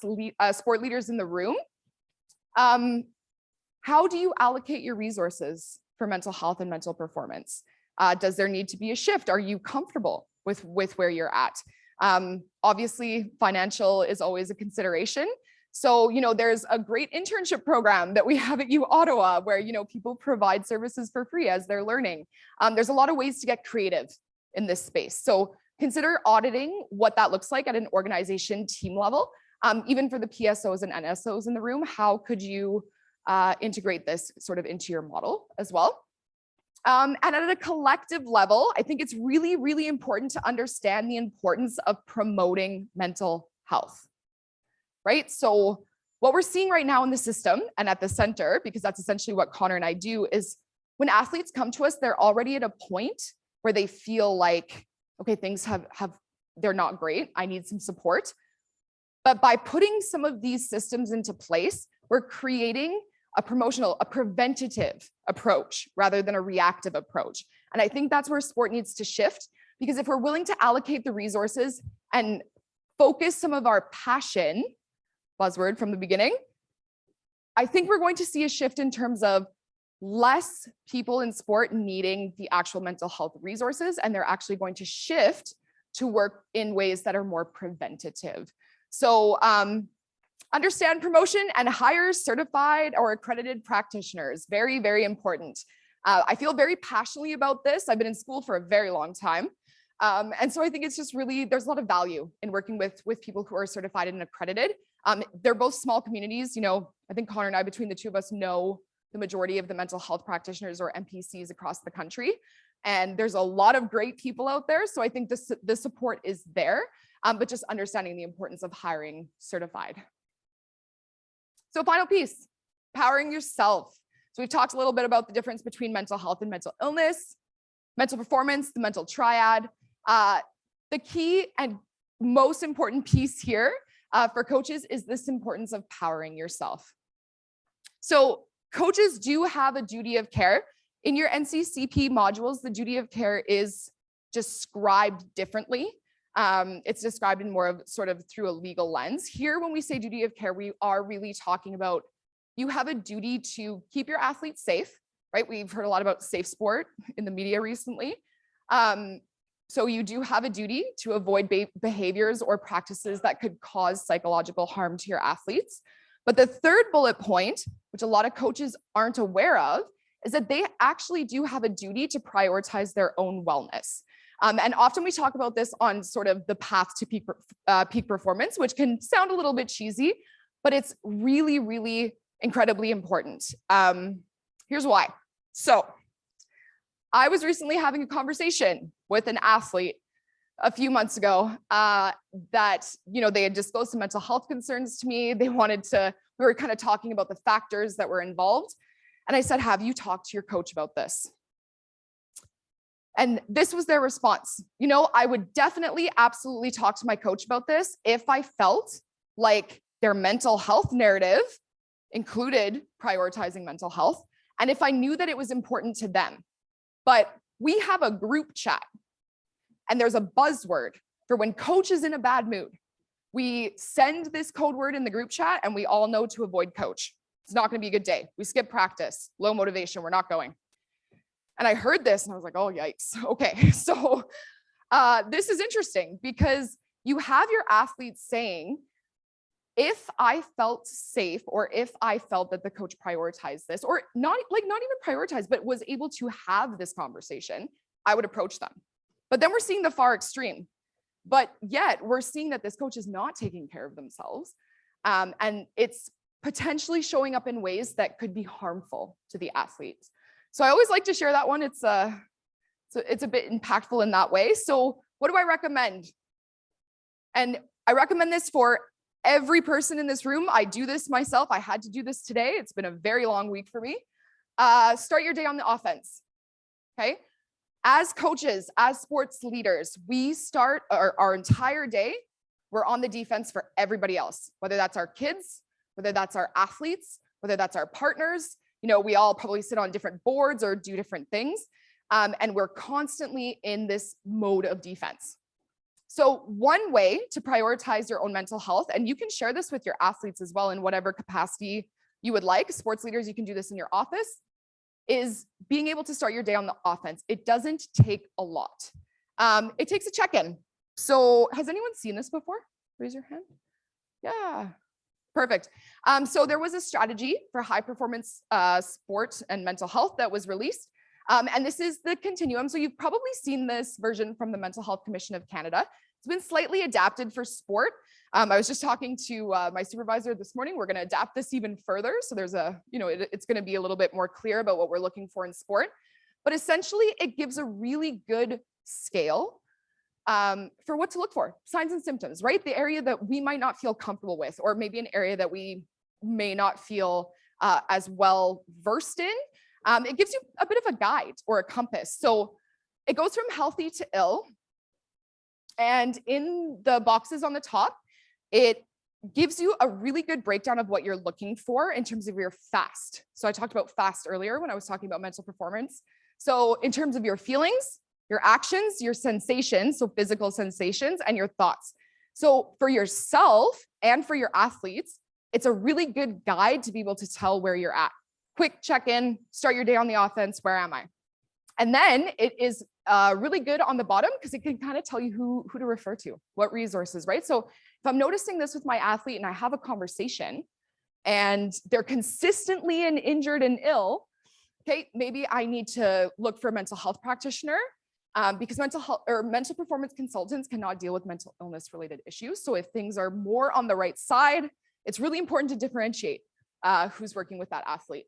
leaders in the room, how do you allocate your resources for mental health and mental performance? Does there need to be a shift? Are you comfortable with where you're at? Obviously, financial is always a consideration. So, there's a great internship program that we have at U Ottawa where, people provide services for free as they're learning. There's a lot of ways to get creative in this space. So consider auditing what that looks like at an organization team level. Even for the PSOs and NSOs in the room, how could you integrate this sort of into your model as well? And at a collective level, I think it's really, really important to understand the importance of promoting mental health, right? So what we're seeing right now in the system and at the center, because that's essentially what Connor and I do, is when athletes come to us, they're already at a point where they feel like, okay, things they're not great. I need some support. But by putting some of these systems into place, we're creating a preventative approach rather than a reactive approach. And I think that's where sport needs to shift, because if we're willing to allocate the resources and focus some of our passion, buzzword from the beginning, I think we're going to see a shift in terms of less people in sport needing the actual mental health resources, and they're actually going to shift to work in ways that are more preventative. So, understand promotion and hire certified or accredited practitioners. Very, very important. I feel very passionately about this. I've been in school for a very long time. And so I think it's just really, there's a lot of value in working with people who are certified and accredited. They're both small communities. I think Connor and I, between the two of us, know the majority of the mental health practitioners or MPCs across the country. And there's a lot of great people out there. So I think the support is there, but just understanding the importance of hiring certified. So final piece, powering yourself. So we've talked a little bit about the difference between mental health and mental illness, mental performance, the mental triad. The key and most important piece here for coaches is this importance of powering yourself. So coaches do have a duty of care. In your NCCP modules, the duty of care is described differently. It's described in more of sort of through a legal lens. Here, when we say duty of care, we are really talking about you have a duty to keep your athletes safe, right? We've heard a lot about safe sport in the media recently. So you do have a duty to avoid behaviors or practices that could cause psychological harm to your athletes. But the third bullet point, which a lot of coaches aren't aware of, is that they actually do have a duty to prioritize their own wellness. And often we talk about this on sort of the path to peak performance, which can sound a little bit cheesy, but it's really, really incredibly important. Here's why. So I was recently having a conversation with an athlete a few months ago that, they had disclosed some mental health concerns to me. We were kind of talking about the factors that were involved. And I said, have you talked to your coach about this? And this was their response. I would definitely, absolutely talk to my coach about this if I felt like their mental health narrative included prioritizing mental health, and if I knew that it was important to them. But we have a group chat And there's a buzzword for when coach is in a bad mood. We send this code word in the group chat and we all know to avoid coach. It's not going to be a good day. We skip practice, low motivation, we're not going. And I heard this and I was like, oh, yikes. Okay, so this is interesting because you have your athletes saying, if I felt safe or if I felt that the coach prioritized this, or not even prioritized, but was able to have this conversation, I would approach them. But then we're seeing the far extreme. But yet we're seeing that this coach is not taking care of themselves. And it's potentially showing up in ways that could be harmful to the athletes. So I always like to share that one. It's a bit impactful in that way. So what do I recommend? And I recommend this for every person in this room. I do this myself. I had to do this today. It's been a very long week for me. Start your day on the offense, okay? As coaches, as sports leaders, we start our entire day, we're on the defense for everybody else, whether that's our kids, whether that's our athletes, whether that's our partners. You know, we all probably sit on different boards or do different things. And we're constantly in this mode of defense. So one way to prioritize your own mental health, and you can share this with your athletes as well in whatever capacity you would like. Sports leaders, you can do this in your office, is being able to start your day on the offense. It doesn't take a lot. It takes a check-in. So has anyone seen this before? Raise your hand. Yeah, perfect. So there was a strategy for high performance sport and mental health that was released. And this is the continuum. So you've probably seen this version from the Mental Health Commission of Canada. It's been slightly adapted for sport. I was just talking to my supervisor this morning. We're going to adapt this even further. So there's it's going to be a little bit more clear about what we're looking for in sport. But essentially, it gives a really good scale for what to look for, signs and symptoms, right? The area that we might not feel comfortable with, or maybe an area that we may not feel as well versed in. It gives you a bit of a guide or a compass. So it goes from healthy to ill. And in the boxes on the top, it gives you a really good breakdown of what you're looking for in terms of your FAST. So I talked about FAST earlier when I was talking about mental performance. So in terms of your feelings, your actions, your sensations, so physical sensations, and your thoughts. So for yourself and for your athletes, it's a really good guide to be able to tell where you're at. Quick check-in, start your day on the offense, where am I? And then it is really good on the bottom because it can kind of tell you who to refer to, what resources, right? So if I'm noticing this with my athlete and I have a conversation and they're consistently injured and ill, okay, maybe I need to look for a mental health practitioner because mental health or mental performance consultants cannot deal with mental illness related issues. So if things are more on the right side, it's really important to differentiate who's working with that athlete.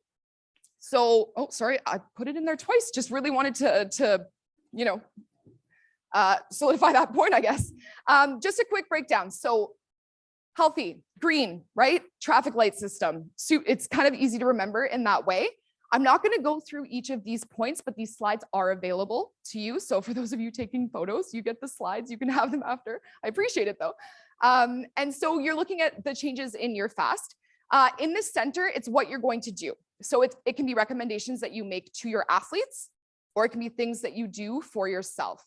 So, oh, sorry, I put it in there twice. Just really wanted to solidify that point, I guess. Just a quick breakdown. So healthy, green, right? Traffic light system. So it's kind of easy to remember in that way. I'm not going to go through each of these points, but these slides are available to you. So for those of you taking photos, you get the slides. You can have them after. I appreciate it though. And so you're looking at the changes in your FAST. In the center, it's what you're going to do. So it can be recommendations that you make to your athletes, or it can be things that you do for yourself.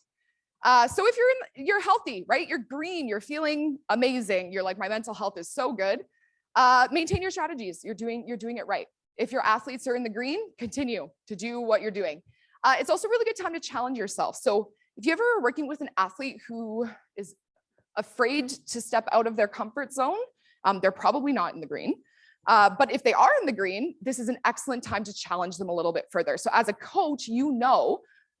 So if you're healthy, right? You're green, you're feeling amazing. You're like, my mental health is so good. Maintain your strategies. You're doing it right. If your athletes are in the green, continue to do what you're doing. It's also a really good time to challenge yourself. So if you ever are working with an athlete who is afraid to step out of their comfort zone, they're probably not in the green. But if they are in the green, this is an excellent time to challenge them a little bit further. So as a coach,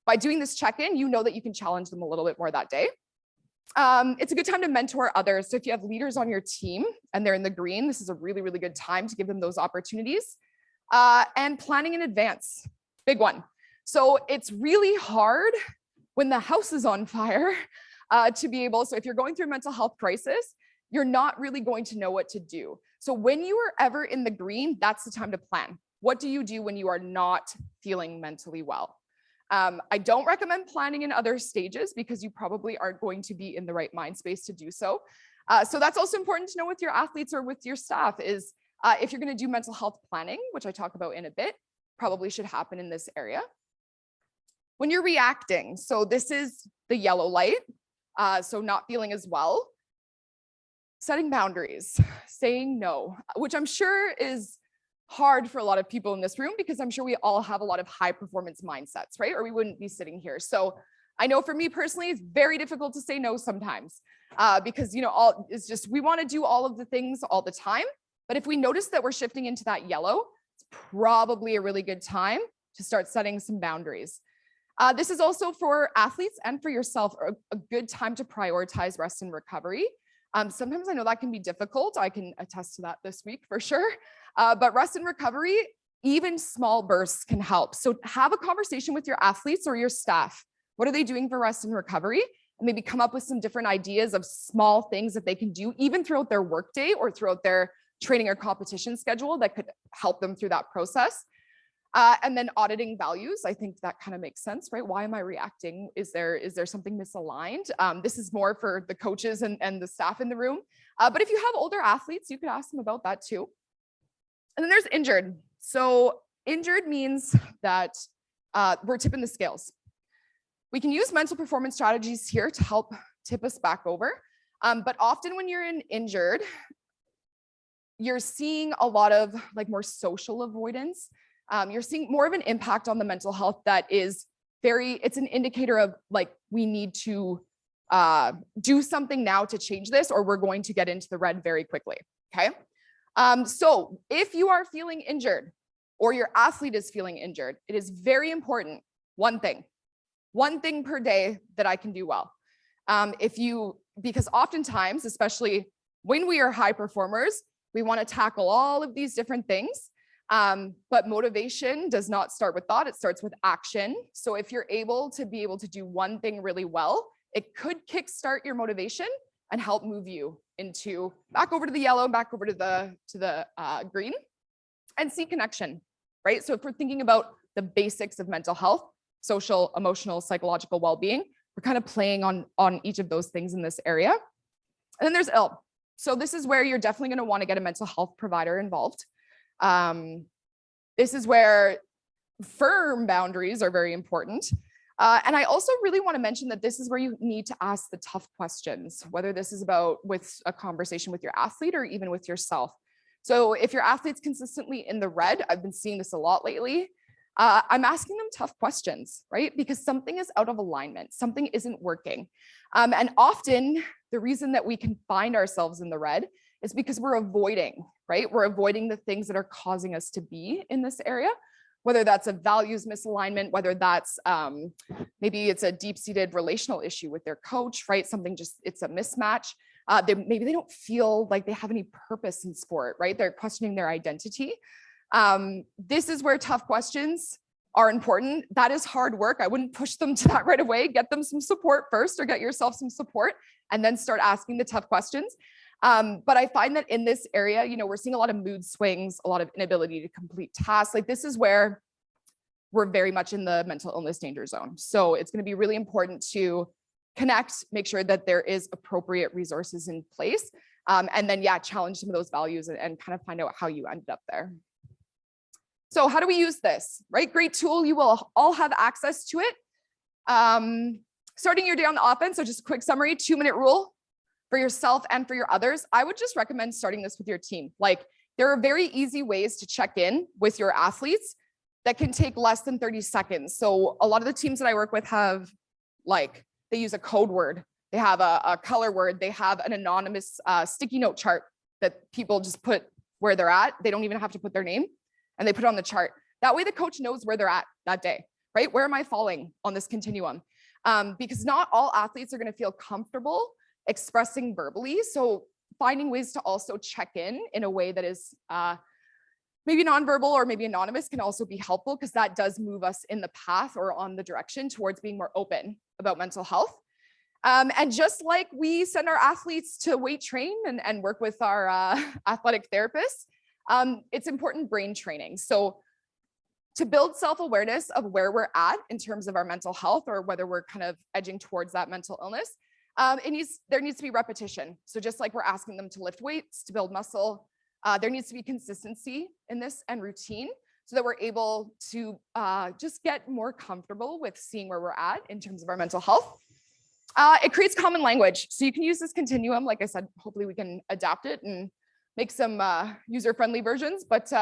by doing this check-in, that you can challenge them a little bit more that day. It's a good time to mentor others. So if you have leaders on your team and they're in the green, this is a really, really good time to give them those opportunities. And planning in advance, big one. So it's really hard when the house is on fire to be able, so if you're going through a mental health crisis, you're not really going to know what to do. So when you are ever in the green, that's the time to plan. What do you do when you are not feeling mentally well? I don't recommend planning in other stages because you probably aren't going to be in the right mind space to do so. So that's also important to know with your athletes or with your staff is if you're going to do mental health planning, which I talk about in a bit, probably should happen in this area. When you're reacting, so this is the yellow light, so not feeling as well. Setting boundaries, saying no, which I'm sure is hard for a lot of people in this room because I'm sure we all have a lot of high performance mindsets, right? Or we wouldn't be sitting here. So I know for me personally, it's very difficult to say no sometimes because, it's just, we want to do all of the things all the time. But if we notice that we're shifting into that yellow, it's probably a really good time to start setting some boundaries. This is also for athletes and for yourself, a good time to prioritize rest and recovery. Sometimes I know that can be difficult. I can attest to that this week for sure. But rest and recovery, even small bursts can help. So have a conversation with your athletes or your staff. What are they doing for rest and recovery? And maybe come up with some different ideas of small things that they can do even throughout their workday or throughout their training or competition schedule that could help them through that process. And then auditing values. I think that kind of makes sense, right? Why am I reacting? Is there something misaligned? This is more for the coaches and the staff in the room. But if you have older athletes, you could ask them about that too. And then there's injured. So injured means that we're tipping the scales. We can use mental performance strategies here to help tip us back over. But often when you're injured, you're seeing a lot of more social avoidance. You're seeing more of an impact on the mental health that is it's an indicator of we need to do something now to change this, or we're going to get into the red very quickly, okay? So if you are feeling injured or your athlete is feeling injured, it is very important, one thing per day that I can do well. Because oftentimes, especially when we are high performers, we want to tackle all of these different things. But motivation does not start with thought, it starts with action. So if you're able to do one thing really well, it could kickstart your motivation and help move you back over to the yellow, back over to the green, and see connection, right? So if we're thinking about the basics of mental health, social, emotional, psychological well-being, we're kind of playing on each of those things in this area. And then there's ill. So this is where you're definitely going to want to get a mental health provider involved. This is where firm boundaries are very important. And I also really want to mention that this is where you need to ask the tough questions, whether this is with a conversation with your athlete or even with yourself. So if your athlete's consistently in the red, I've been seeing this a lot lately, I'm asking them tough questions, right? Because something is out of alignment, something isn't working. And often the reason that we can find ourselves in the red is because we're avoiding, right? We're avoiding the things that are causing us to be in this area, whether that's a values misalignment, whether that's maybe it's a deep-seated relational issue with their coach, right? It's a mismatch. Maybe they don't feel like they have any purpose in sport, right? They're questioning their identity. This is where tough questions are important. That is hard work. I wouldn't push them to that right away. Get them some support first, or get yourself some support and then start asking the tough questions. But I find that in this area, we're seeing a lot of mood swings, a lot of inability to complete tasks. This is where we're very much in the mental illness danger zone. So it's going to be really important to connect, make sure that there is appropriate resources in place. And then, challenge some of those values and kind of find out how you ended up there. So how do we use this, right? Great tool. You will all have access to it. Starting your day on the offense. So just a quick summary, 2-minute rule for yourself and for your others. I would just recommend starting this with your team. There are very easy ways to check in with your athletes that can take less than 30 seconds. So a lot of the teams that I work with have they use a code word. They have a color word. They have an anonymous sticky note chart that people just put where they're at. They don't even have to put their name, and they put it on the chart. That way the coach knows where they're at that day, right? Where am I falling on this continuum? Because not all athletes are going to feel comfortable expressing verbally. So finding ways to also check in a way that is maybe nonverbal or maybe anonymous can also be helpful, because that does move us in the path or on the direction towards being more open about mental health. And just like we send our athletes to weight train and work with our athletic therapists, it's important brain training. So to build self-awareness of where we're at in terms of our mental health, or whether we're kind of edging towards that mental illness, there needs to be repetition. So just like we're asking them to lift weights, to build muscle, there needs to be consistency in this and routine. so that we're able to just get more comfortable with seeing where we're at in terms of our mental health. It creates common language. So you can use this continuum. Like I said, hopefully we can adapt it and make some user-friendly versions, but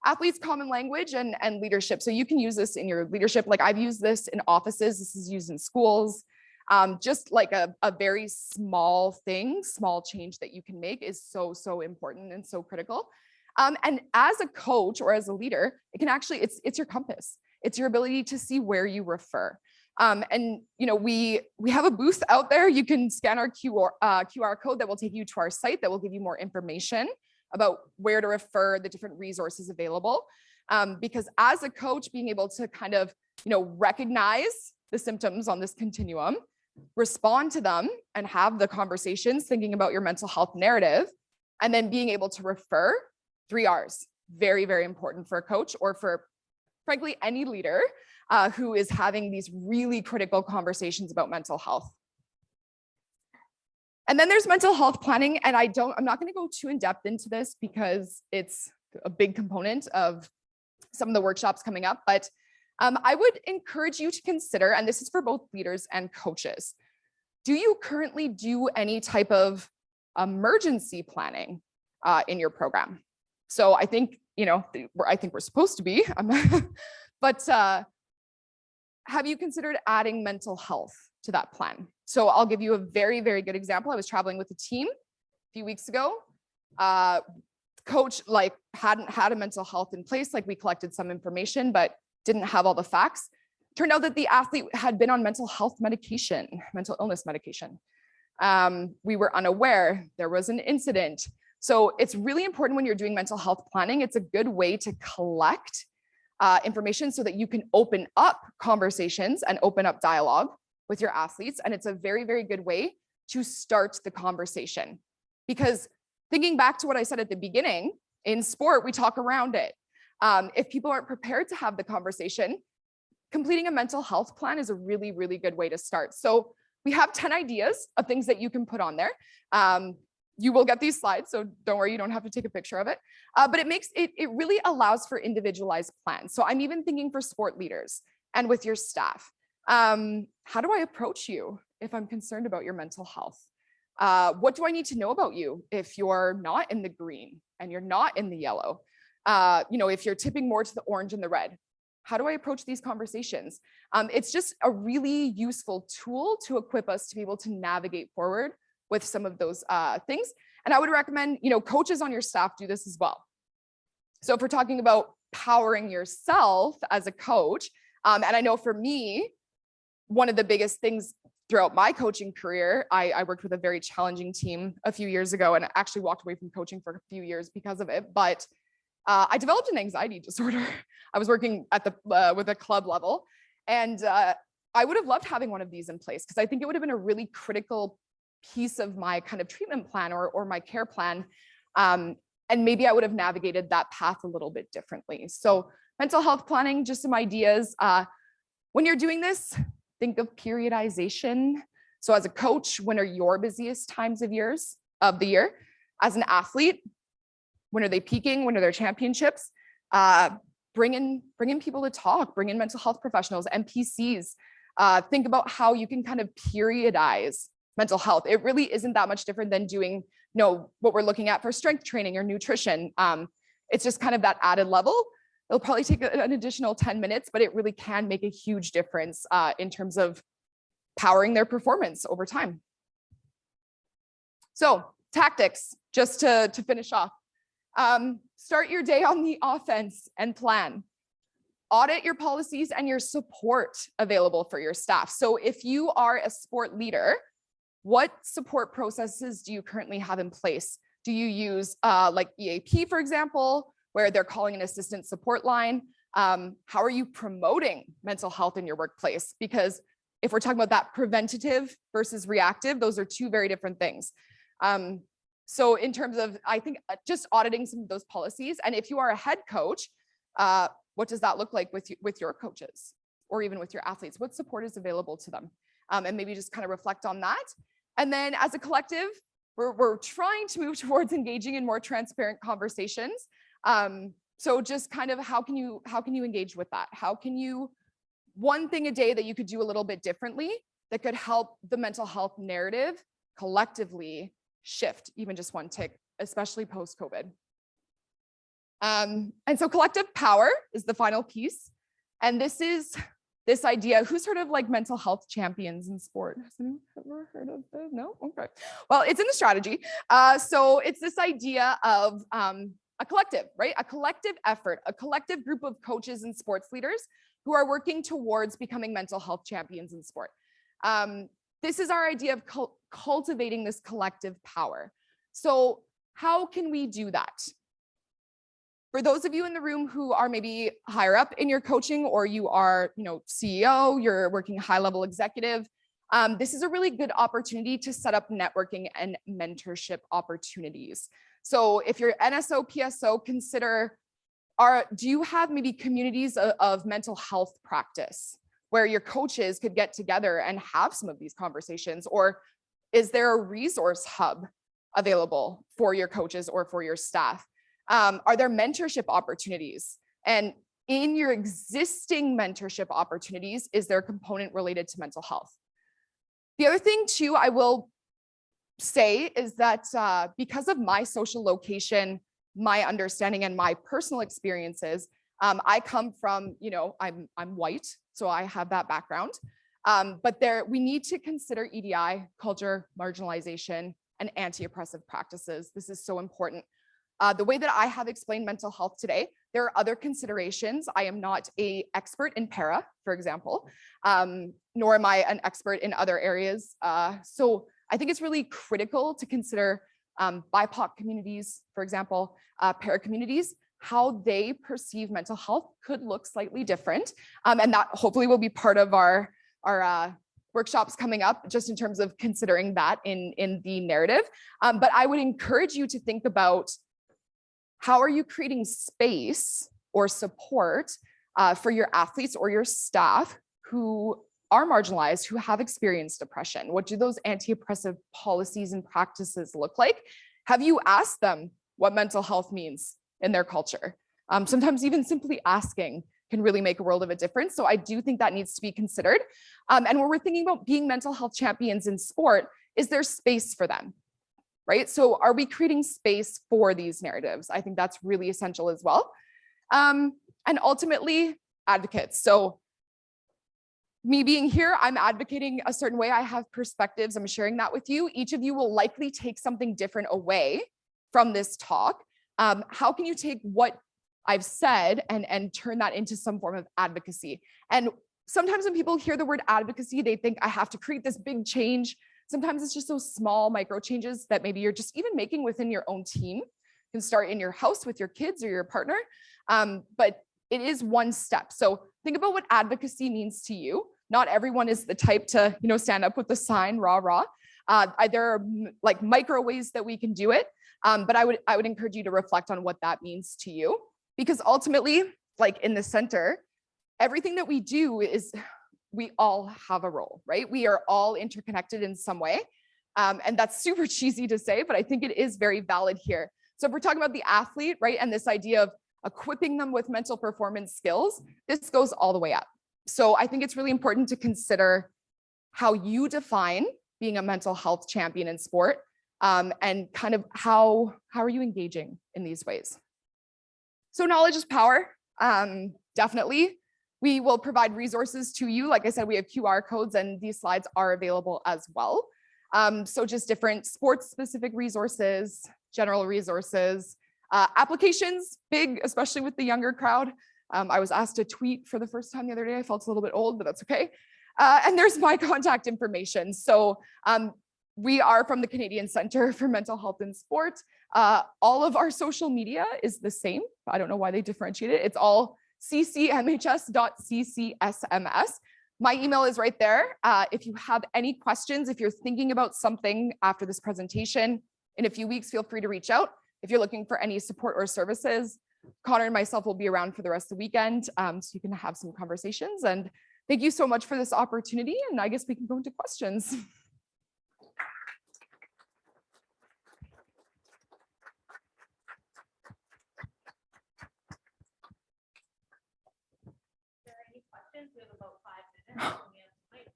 athletes, common language, and leadership. So you can use this in your leadership. Like I've used this in offices. This is used in schools. Just like a very small thing, small change that you can make is so important and so critical. And as a coach or as a leader, it can actually, it's your compass. It's your ability to see where you refer. And you know, we have a booth out there. You can scan our QR code that will take you to our site that will give you more information about where to refer, the different resources available. Because as a coach, being able to kind of, you know, recognize the symptoms on this continuum, respond to them and have the conversations thinking about your mental health narrative, and then being able to refer, 3 R's, very, very important for a coach or for frankly any leader who is having these really critical conversations about mental health. And then there's mental health planning. And I'm not going to go too in depth into this because it's a big component of some of the workshops coming up, but I would encourage you to consider, and this is for both leaders and coaches, do you currently do any type of emergency planning in your program? So I think, you know, I think we're supposed to be, but have you considered adding mental health to that plan? So I'll give you a very, very good example. I was traveling with a team a few weeks ago. Coach hadn't had a mental health in place. Like we collected some information, but didn't have all the facts. Turned out that the athlete had been on mental health medication, mental illness medication. We were unaware. There was an incident. So it's really important when you're doing mental health planning. It's a good way to collect information so that you can open up conversations and open up dialogue with your athletes. And it's a very, very good way to start the conversation. Because thinking back to what I said at the beginning, in sport, we talk around it. If people aren't prepared to have the conversation, completing a mental health plan is a really, really good way to start. So we have 10 ideas of things that you can put on there. You will get these slides, so don't worry, you don't have to take a picture of it. But it really allows for individualized plans. So I'm even thinking for sport leaders and with your staff. How do I approach you if I'm concerned about your mental health? What do I need to know about you if you're not in the green and you're not in the yellow? You know, if you're tipping more to the orange and the red, how do I approach these conversations? It's just a really useful tool to equip us to be able to navigate forward with some of those things. And I would recommend, you know, coaches on your staff do this as well. So if we're talking about powering yourself as a coach, and I know for me, one of the biggest things throughout my coaching career, I worked with a very challenging team a few years ago and actually walked away from coaching for a few years because of it. But I developed an anxiety disorder. I was working at with a club level, and I would have loved having one of these in place because I think it would have been a really critical piece of my kind of treatment plan or my care plan. And maybe I would have navigated that path a little bit differently. So mental health planning, just some ideas. When you're doing this, think of periodization. So as a coach, when are your busiest times of the year? As an athlete, when are they peaking? When are their championships? Bring in people to talk, bring in mental health professionals, NPCs. Think about how you can kind of periodize mental health. It really isn't that much different than doing, you know, what we're looking at for strength training or nutrition. It's just kind of that added level. It'll probably take an additional 10 minutes, but it really can make a huge difference in terms of powering their performance over time. So tactics, just to finish off. Start your day on the offense and plan. Audit your policies and your support available for your staff. So if you are a sport leader, what support processes do you currently have in place? Do you use like EAP, for example, where they're calling an assistant support line? How are you promoting mental health in your workplace? Because if we're talking about that preventative versus reactive, those are two very different things. So in terms of, I think just auditing some of those policies, and if you are a head coach, what does that look like with your coaches or even with your athletes? What support is available to them? And maybe just kind of reflect on that. And then as a collective, we're trying to move towards engaging in more transparent conversations. So just kind of how can you engage with that? How can you, one thing a day that you could do a little bit differently that could help the mental health narrative collectively shift even just one tick, especially post-COVID. And so collective power is the final piece. And this is this idea, who's heard of like mental health champions in sport? Has anyone ever heard of this? No? Okay. Well, it's in the strategy. So it's this idea of a collective, right? A collective effort, a collective group of coaches and sports leaders who are working towards becoming mental health champions in sport. This is our idea of cultivating this collective power. So how can we do that? For those of you in the room who are maybe higher up in your coaching, or you are, CEO, you're working high-level executive, this is a really good opportunity to set up networking and mentorship opportunities. So if you're NSO, PSO, consider, do you have maybe communities of mental health practice where your coaches could get together and have some of these conversations? Or is there a resource hub available for your coaches or for your staff? Are there mentorship opportunities? And in your existing mentorship opportunities, is there a component related to mental health? The other thing too, I will say is that because of my social location, my understanding and my personal experiences, I come from, I'm white, so I have that background. But we need to consider EDI, culture, marginalization, and anti-oppressive practices. This is so important. The way that I have explained mental health today, there are other considerations. I am not an expert in para, for example, nor am I an expert in other areas. So I think it's really critical to consider BIPOC communities, for example, para communities, how they perceive mental health could look slightly different. And that hopefully will be part of our workshops coming up, just in terms of considering that in the narrative. But I would encourage you to think about, how are you creating space or support for your athletes or your staff who are marginalized, who have experienced depression? What do those anti-oppressive policies and practices look like? Have you asked them what mental health means in their culture? Sometimes even simply asking can really make a world of a difference. So I do think that needs to be considered. And when we're thinking about being mental health champions in sport, is there space for them? Right? So are we creating space for these narratives? I think that's really essential as well. And ultimately, advocates. So me being here, I'm advocating a certain way. I have perspectives. I'm sharing that with you. Each of you will likely take something different away from this talk. How can you take what I've said and turn that into some form of advocacy? And sometimes when people hear the word advocacy, they think I have to create this big change. Sometimes it's just those small micro changes that maybe you're just even making within your own team. You can start in your house with your kids or your partner, but it is one step. So think about what advocacy means to you. Not everyone is the type to, stand up with the sign, rah, rah. There are like micro ways that we can do it, but I would encourage you to reflect on what that means to you, because ultimately, like in the center, everything that we do is, we all have a role, right? We are all interconnected in some way. And that's super cheesy to say, but I think it is very valid here. So if we're talking about the athlete, right, and this idea of equipping them with mental performance skills, this goes all the way up. So I think it's really important to consider how you define being a mental health champion in sport, and kind of how are you engaging in these ways? So knowledge is power, definitely. We will provide resources to you. Like I said, we have QR codes and these slides are available as well. So just different sports specific resources, general resources, applications, big, especially with the younger crowd. I was asked to tweet for the first time the other day. I felt a little bit old, but that's okay. And there's my contact information. So we are from the Canadian Centre for Mental Health in Sport. All of our social media is the same. I don't know why they differentiate it. It's all ccmhs.ccsms. My email is right there. If you have any questions, if you're thinking about something after this presentation, in a few weeks, feel free to reach out. If you're looking for any support or services, Connor and myself will be around for the rest of the weekend, so you can have some conversations. And thank you so much for this opportunity. And I guess we can go into questions. questions. We have about 5 minutes. and we have mics.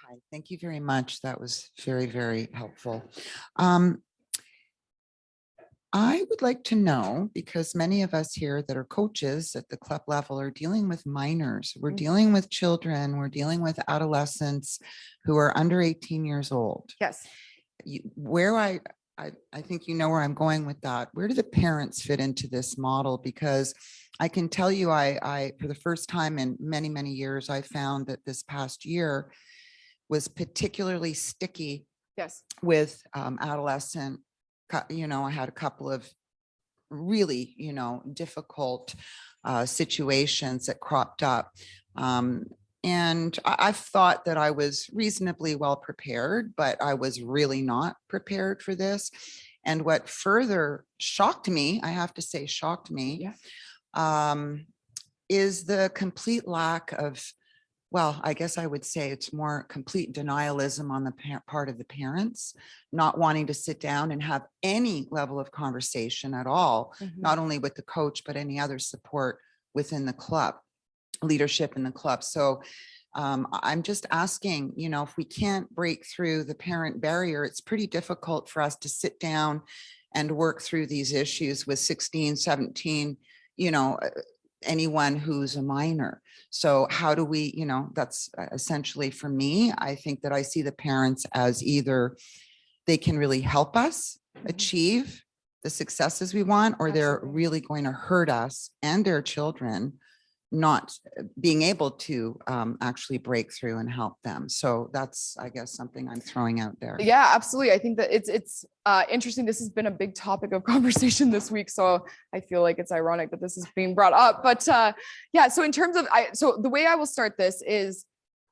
Hi, thank you very much. That was very, very helpful. I would like to know, because many of us here that are coaches at the club level are dealing with minors. We're dealing with children, we're dealing with adolescents who are under 18 years old. Yes. Where I think you know where I'm going with that. Where do the parents fit into this model? Because I can tell you, I for the first time in many, many years, I found that this past year was particularly sticky Yes. with adolescent. I had a couple of really, difficult situations that cropped up. And I've thought that I was reasonably well prepared, but I was really not prepared for this. And what further shocked me, I have to say shocked me, is the complete lack of, well, I guess I would say it's more complete denialism on the part of the parents, not wanting to sit down and have any level of conversation at all, not only with the coach, but any other support within the club, leadership in the club. So I'm just asking, if we can't break through the parent barrier, it's pretty difficult for us to sit down and work through these issues with 16, 17, anyone who's a minor. So how do we, that's essentially for me, I think that I see the parents as either they can really help us achieve the successes we want, or they're Absolutely. really going to hurt us and their children not being able to actually break through and help them. So that's, I guess, something I'm throwing out there. Yeah, absolutely. I think that it's interesting. This has been a big topic of conversation this week, so I feel like it's ironic that this is being brought up. But yeah, so in terms of, so the way I will start this is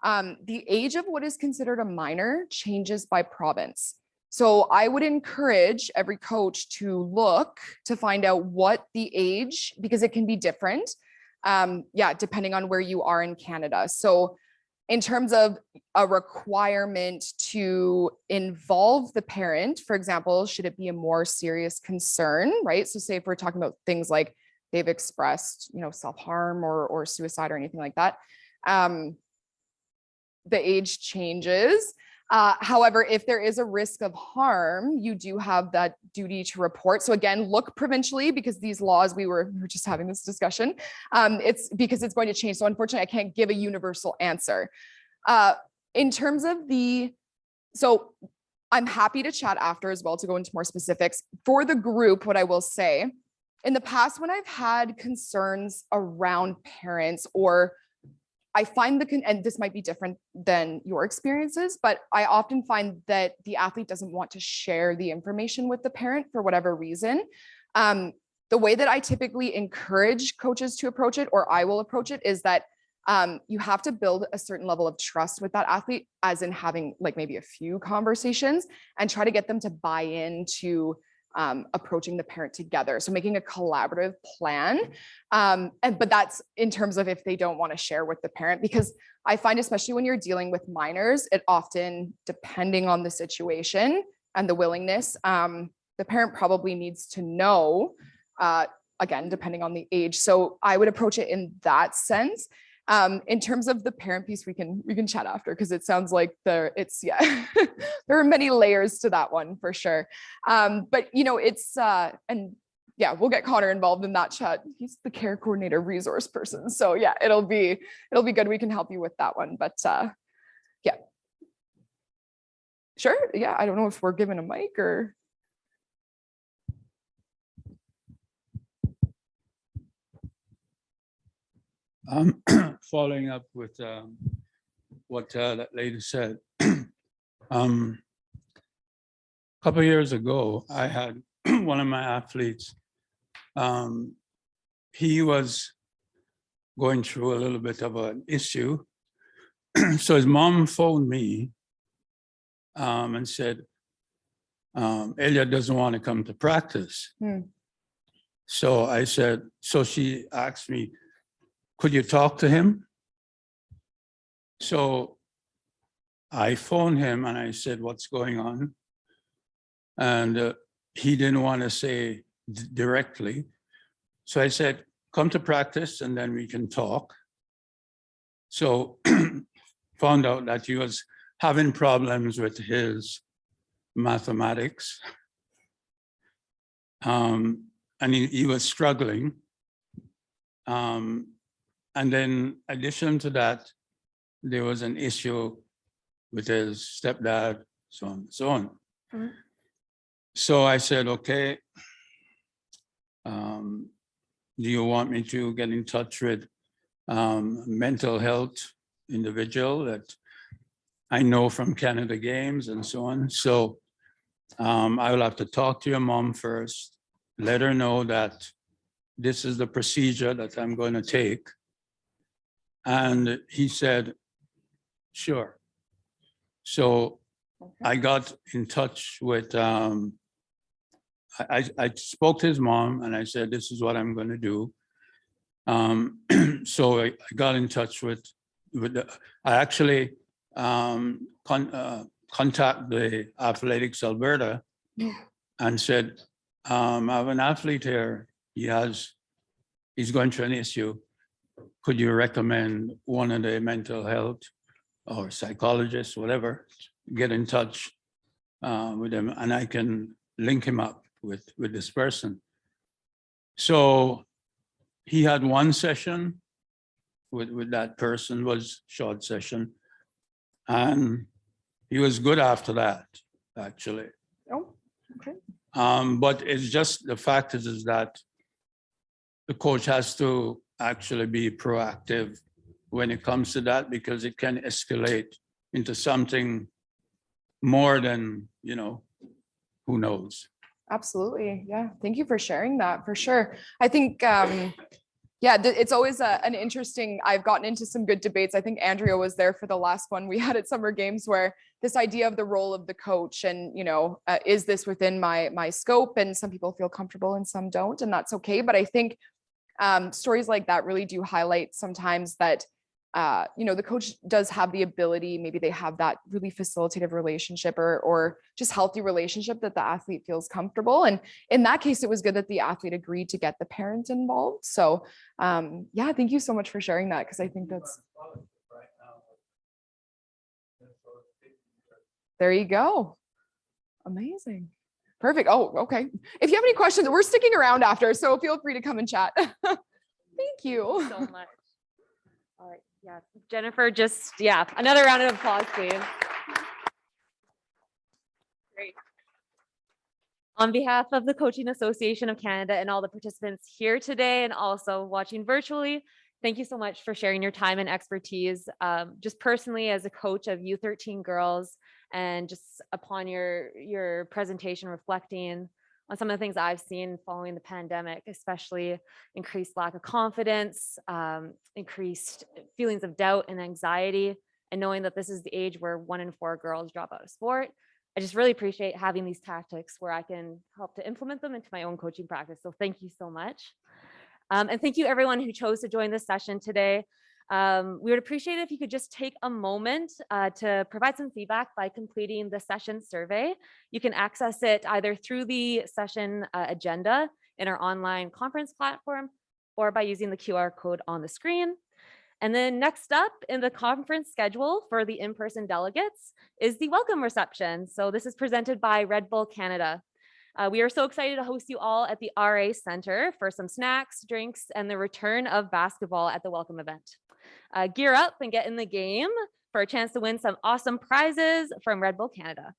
the age of what is considered a minor changes by province. So I would encourage every coach to look to find out what the age, because it can be different. Depending on where you are in Canada. So in terms of a requirement to involve the parent, for example, should it be a more serious concern, right? So say if we're talking about things like they've expressed, self-harm or suicide or anything like that, the age changes. However, if there is a risk of harm, you do have that duty to report. So again, look provincially, because these laws, we were just having this discussion. It's because it's going to change. So unfortunately, I can't give a universal answer. In terms of so I'm happy to chat after as well to go into more specifics. For the group, what I will say, in the past, when I've had concerns around parents, or I find and this might be different than your experiences, but I often find that the athlete doesn't want to share the information with the parent for whatever reason. The way that I typically encourage coaches to approach it, or I will approach it, is that you have to build a certain level of trust with that athlete, as in having like maybe a few conversations and try to get them to buy into approaching the parent together. So making a collaborative plan. But that's in terms of if they don't want to share with the parent, because I find, especially when you're dealing with minors, it often, depending on the situation and the willingness, the parent probably needs to know, again, depending on the age. So I would approach it in that sense. In terms of the parent piece, we can chat after, because it sounds like there are many layers to that one for sure. But it's and yeah, we'll get Connor involved in that chat. He's the care coordinator resource person. So yeah, it'll be good. We can help you with that one. But yeah. Sure. Yeah. I don't know if we're given a mic or. Following up with what that lady said. A couple of years ago, I had one of my athletes. He was going through a little bit of an issue. So his mom phoned me and said, Elliot doesn't want to come to practice. So I said, so she asked me, could you talk to him? So I phoned him and I said, what's going on? And he didn't want to say directly. So I said, come to practice and then we can talk. So found out that he was having problems with his mathematics. And he was struggling. And then addition to that, there was an issue with his stepdad, so on and so on. Mhm. So I said, okay, do you want me to get in touch with mental health individual that I know from Canada Games and so on? So I will have to talk to your mom first, let her know that this is the procedure that I'm going to take. And he said, sure. So I got in touch with, I spoke to his mom and I said, this is what I'm going to do. So I got in touch with I actually contact the Athletics Alberta and said, I have an athlete here. He's going through an issue. Could you recommend one of the mental health or psychologists, whatever, get in touch with him and I can link him up with this person. So he had one session with that person, was short session. And he was good after that, actually. Oh, okay. But it's just the fact is that the coach has to actually be proactive when it comes to that, because it can escalate into something more than, who knows. Absolutely. Yeah. Thank you for sharing that, for sure. I think, it's always an interesting, I've gotten into some good debates. I think Andrea was there for the last one we had at Summer Games, where this idea of the role of the coach and, is this within my scope? And some people feel comfortable and some don't, and that's okay. But I think stories like that really do highlight sometimes that, the coach does have the ability, maybe they have that really facilitative relationship or just healthy relationship that the athlete feels comfortable. And in that case, it was good that the athlete agreed to get the parent involved. So thank you so much for sharing that, because I think that's, there you go. Amazing. Perfect. Oh, okay. If you have any questions, we're sticking around after, so feel free to come and chat. Thank you. So much. All right. Yeah. Jennifer, another round of applause, please. Great. On behalf of the Coaching Association of Canada and all the participants here today and also watching virtually, thank you so much for sharing your time and expertise. Just personally, as a coach of U13 girls, and just upon your presentation, reflecting on some of the things I've seen following the pandemic, especially increased lack of confidence, increased feelings of doubt and anxiety, and knowing that this is the age where 1 in 4 girls drop out of sport. I just really appreciate having these tactics where I can help to implement them into my own coaching practice. So thank you so much. And thank you everyone who chose to join this session today. We would appreciate it if you could just take a moment to provide some feedback by completing the session survey. You can access it either through the session agenda in our online conference platform or by using the QR code on the screen. And then next up in the conference schedule for the in-person delegates is the welcome reception. So this is presented by Red Bull Canada. We are so excited to host you all at the RA Center for some snacks, drinks, and the return of basketball at the welcome event. Gear up and get in the game for a chance to win some awesome prizes from Red Bull Canada.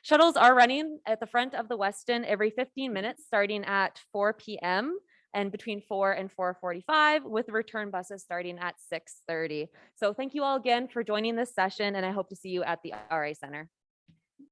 Shuttles are running at the front of the Westin every 15 minutes, starting at 4 p.m. and between 4 and 4:45, with return buses starting at 6:30. So thank you all again for joining this session, and I hope to see you at the RA Center.